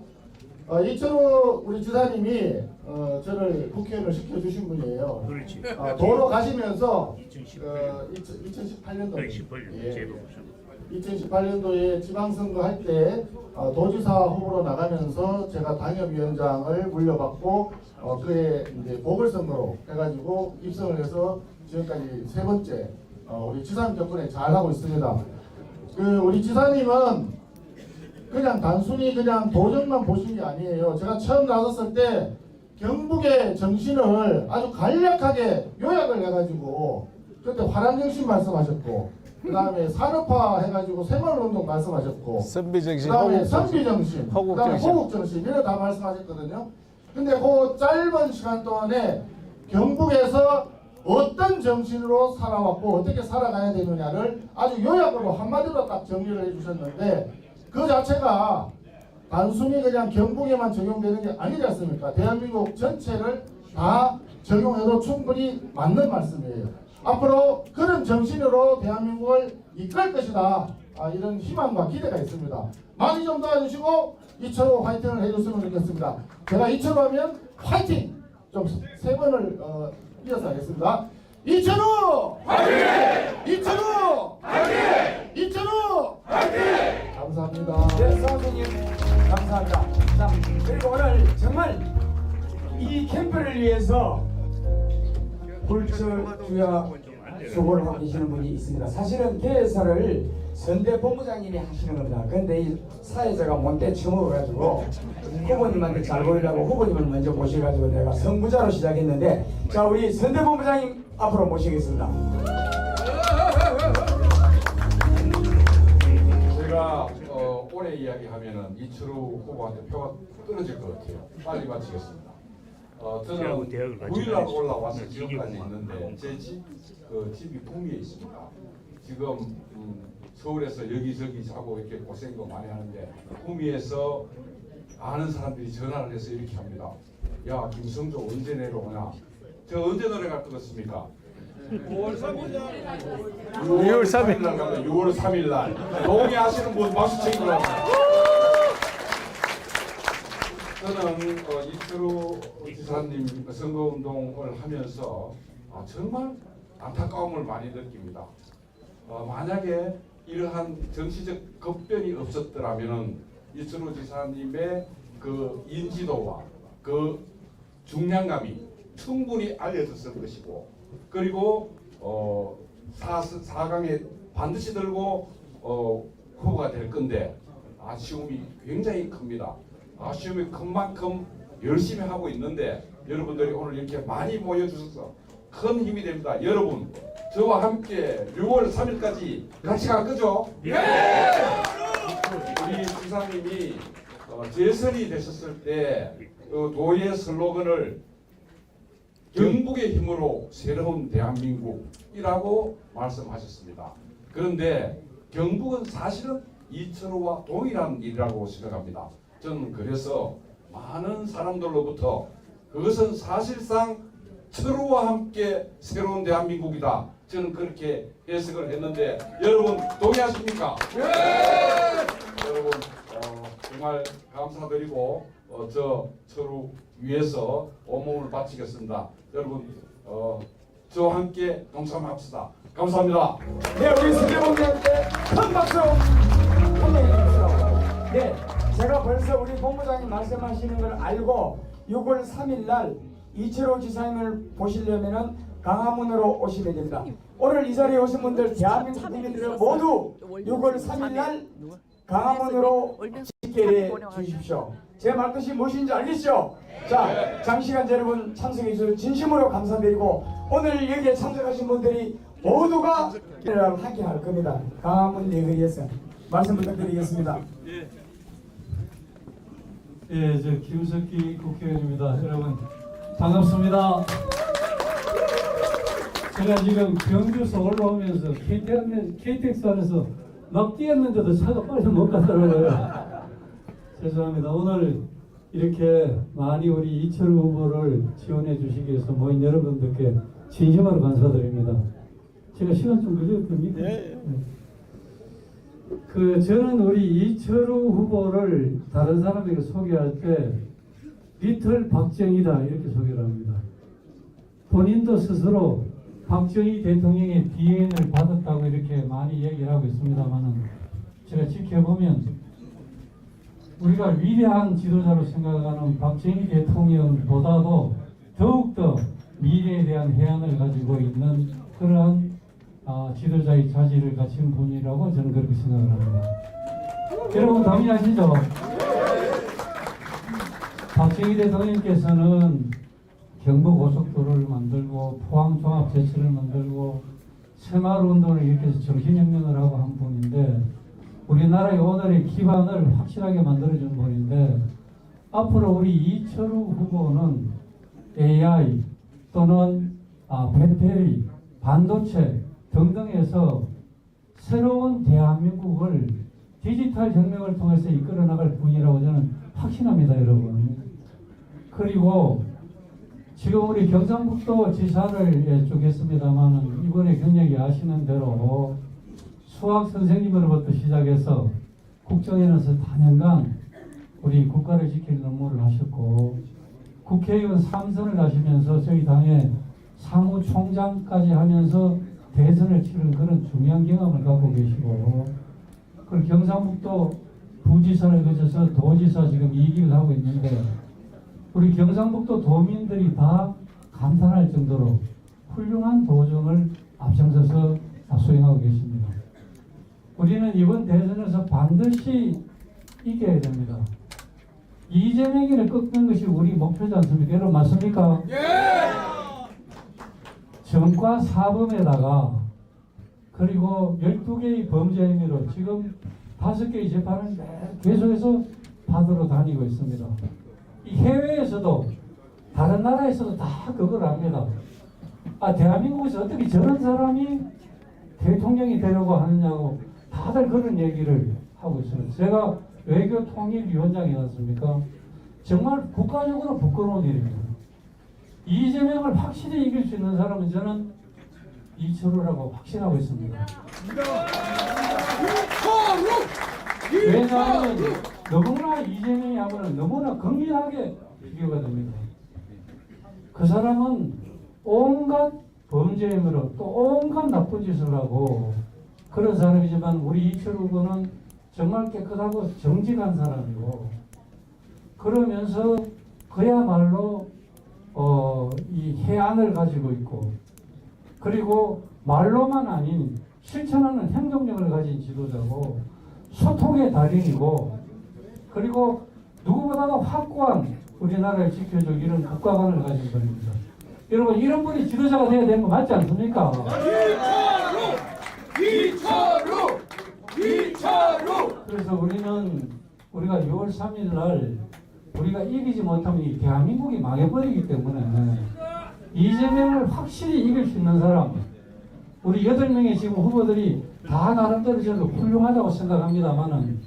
이철우 우리 지사님이 저를 국회의원을 시켜주신 분이에요. 그렇지. 도로 가시면서 2018년도 2018년도에 지방선거 할 때 도지사 후보로 나가면서 제가 당협위원장을 물려받고 그해 이제 보궐선거로 해가지고 입성을 해서 지금까지 세 번째 우리 지사님 덕분에 잘 하고 있습니다. 우리 지사님은 그냥 단순히 그냥 도정만 보신 게 아니에요. 제가 처음 나섰을 때 경북의 정신을 아주 간략하게 요약을 해가지고 그때 화랑정신 말씀하셨고 그 다음에 산업화 해가지고 새마을운동 말씀하셨고 선비정신, 그 다음에 호국정신, 선비정신, 그 다음에 호국정신 이런 다 말씀하셨거든요. 근데 그 짧은 시간 동안에 경북에서 어떤 정신으로 살아왔고 어떻게 살아가야 되느냐를 아주 요약으로 한마디로 딱 정리를 해주셨는데 그 자체가 단순히 그냥 경북에만 적용되는 게 아니지 않습니까? 대한민국 전체를 다 적용해도 충분히 맞는 말씀이에요. 앞으로 그런 정신으로 대한민국을 이끌 것이다. 이런 희망과 기대가 있습니다. 많이 좀 도와주시고 이철우 화이팅을 해줬으면 좋겠습니다. 제가 이철우 하면 화이팅! 좀 세 번을 이어서 하겠습니다. 이철우! 화이팅! 이철우! 화이팅! 이철우! 화이팅! 감사합니다. 네, 선생님 감사합니다. 자, 그리고 오늘 정말 이 캠프를 위해서 굴처주야 수고를 하고 계시는 분이 있습니다. 사실은 개회사를 선대 본부장님이 하시는 겁니다. 그런데 이 사회자가 못돼 처먹어가지고 후보님한테 잘 보이려고 후보님을 먼저 모셔가지고 내가 선구자로 시작했는데, 자, 우리 선대 본부장님 앞으로 모시겠습니다. 제가 올해 이야기하면은 이철우 후보한테 표가 떨어질 것 같아요. 빨리 마치겠습니다. 저는 9일날 올라와서 지금까지 있는데 제 집이 구미에 있습니다. 지금 서울에서 여기저기 자고 이렇게 고생도 많이 하는데 구미에서 아는 사람들이 전화를 해서 이렇게 합니다. 야, 김성조 언제 내려오냐? 저 언제 노래 갈 것 같습니까? 6월 3일 날. 6월 3일 날 갑니다. 6월 3일 날. 동의하시는 분 박수 치고 갑니다. 저는 이철우 지사님 선거운동을 하면서 정말 안타까움을 많이 느낍니다. 만약에 이러한 정치적 급변이 없었더라면 이철우 지사님의 그 인지도와 그 중량감이 충분히 알려졌을 것이고, 그리고 4강에 반드시 들고 후보가 될 건데 아쉬움이 굉장히 큽니다. 아쉬움이 큰 만큼 열심히 하고 있는데 여러분들이 오늘 이렇게 많이 모여주셔서 큰 힘이 됩니다. 여러분, 저와 함께 6월 3일까지 같이 갈 거죠? 예! 우리 지사님이 재선이 되셨을 때 도의 슬로건을 경북의 힘으로 새로운 대한민국이라고 말씀하셨습니다. 그런데 경북은 사실은 이철우와 동일한 일이라고 생각합니다. 저는 그래서 많은 사람들로부터 그것은 사실상 철우와 함께 새로운 대한민국이다, 저는 그렇게 해석을 했는데 여러분 동의하십니까? 예! 여러분 정말 감사드리고 저 철우 위해서 온몸을 바치겠습니다. 여러분 저와 함께 동참합시다. 감사합니다. 네, 우리 선대본부장님께 큰 박수 보내주십시오. 네, 제가 벌써 우리 본부장님 말씀하시는 걸 알고 6월 3일 날 이철우 지사님을 보시려면은 강화문으로 오시면 됩니다. 오늘 이 자리에 오신 분들 대한민국 국민들은 모두 6월 3일 날 강화문으로 집결해 주십시오. 제 말뜻이 무엇인지 알겠죠? 자, 장시간 여러분 참석해 주셔서 진심으로 감사드리고 오늘 여기에 참석하신 분들이 모두가 함께 할 겁니다. 강화문 내거리에서 말씀 부탁드리겠습니다. 예, 저 김석기 국회의원입니다. 여러분 반갑습니다. 제가 지금 경주에서 올라오면서 KTX 안에서 막 뛰었는데도 차가 빨리 못 가더라고요. 죄송합니다. 오늘 이렇게 많이 우리 이철우 후보를 지원해 주시기 위해서 모인 여러분들께 진심으로 감사드립니다. 제가 시간 좀 걸려도 됩니까? 네. 저는 우리 이철우 후보를 다른 사람에게 소개할 때 리틀 박정희다 이렇게 소개를 합니다. 본인도 스스로 박정희 대통령의 DNA를 받았다고 이렇게 많이 얘기를 하고 있습니다만은 제가 지켜보면 우리가 위대한 지도자로 생각하는 박정희 대통령보다도 더욱더 미래에 대한 해안을 가지고 있는 그러한 지도자의 자질을 가진 분이라고 저는 그렇게 생각을 합니다. 여러분 동의하시죠? 박정희 대통령께서는 경부고속도로를 만들고 포항종합제철을 만들고 새마을운동을 일으켜서 정신혁명을 하고 한 분인데 우리나라의 오늘의 기반을 확실하게 만들어준 분인데 앞으로 우리 이철우 후보는 AI 또는 배터리, 반도체 등등에서 새로운 대한민국을 디지털 혁명을 통해서 이끌어 나갈 분이라고 저는 확신합니다, 여러분. 그리고 지금 우리 경상북도 지사를 쭉 했습니다만 이번에 경력이 아시는 대로 수학 선생님으로부터 시작해서 국정원에서 4년간 우리 국가를 지킬 업무를 하셨고 국회의원 3선을 하시면서 저희 당의 사무총장까지 하면서 대선을 치른 그런 중요한 경험을 갖고 계시고 그리고 경상북도 부지사를 거쳐서 도지사 지금 2기를 하고 있는데 우리 경상북도 도민들이 다 감탄할 정도로 훌륭한 도정을 앞장서서 수행하고 계십니다. 우리는 이번 대선에서 반드시 이겨야 됩니다. 이재명이를 꺾는 것이 우리 목표지 않습니까? 여러분 맞습니까? 예! 정과 사범에다가 그리고 12개의 범죄 혐의로 지금 5개의 재판을 계속해서 받으러 다니고 있습니다. 이 해외에서도 다른 나라에서도 다 그걸 압니다. 대한민국에서 어떻게 저런 사람이 대통령이 되려고 하느냐고 다들 그런 얘기를 하고 있습니다. 제가 외교통일위원장이었습니까? 정말 국가적으로 부끄러운 일입니다. 이재명을 확실히 이길 수 있는 사람은 저는 이철우라고 확신하고 있습니다. 왜냐하면 너무나 이재명이 하고는 너무나 극렬하게 비교가 됩니다. 그 사람은 온갖 범죄 혐의로 또 온갖 나쁜 짓을 하고 그런 사람이지만 우리 이철우 후보는 정말 깨끗하고 정직한 사람이고 그러면서 그야말로 이 해안을 가지고 있고 그리고 말로만 아닌 실천하는 행동력을 가진 지도자고 소통의 달인이고 그리고 누구보다도 확고한 우리나라를 지켜줄 이런 국가관을 가진 분입니다. 여러분 이런 분이 지도자가 돼야 되는 거 맞지 않습니까? 이철우! 그래서 우리가 6월 3일 날 우리가 이기지 못하면 이 대한민국이 망해버리기 때문에 이재명을 확실히 이길 수 있는 사람 우리 8명의 지금 후보들이 다 나름대로 저도 훌륭하다고 생각합니다만은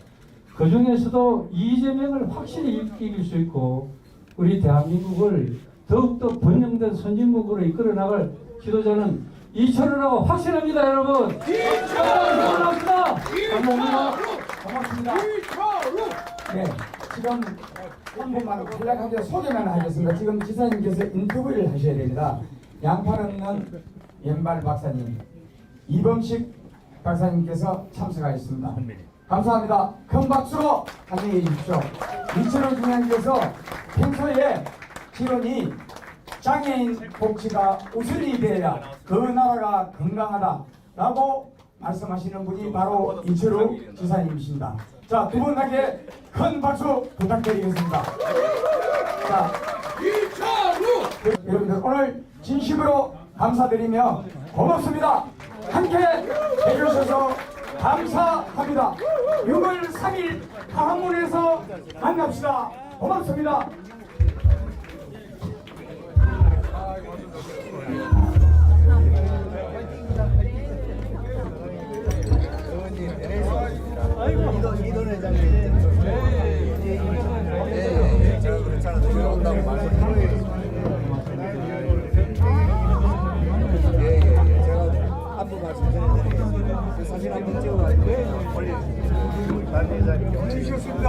그 중에서도 이재명을 확실히 이길 수 있고 우리 대한민국을 더욱더 번영된 선진국으로 이끌어 나갈 지도자는 이철우라고 확신합니다, 여러분. 감사합니다. 고맙습니다. 네, 지금 한 분만 간략하게 소개만 하겠습니다. 지금 지사님께서 인터뷰를 하셔야 됩니다. 양팔 없는 왼발 박사님, 이범식 박사님께서 참석하셨습니다. 감사합니다. 큰 박수로 환영해 주십시오. 이철우 중앙께서 평소에 기론이 장애인 복지가 우선이 되어야 그 나라가 건강하다라고 말씀하시는 분이 바로 이철우 지사님이십니다. 자, 두 분에게 큰 박수 부탁드리겠습니다. 자, 이철우! 여러분들 오늘 진심으로 감사드리며 고맙습니다. 함께 해주셔서 감사합니다. 6월 3일 강화문에서 만납시다. 고맙습니다. 이돈 회장님. 제가 들어온다고 말씀드렸어요. 제가 안부 말씀드리는데 사진 한번 찍어가지고 올리. 날 회장님께 올리셨습니다.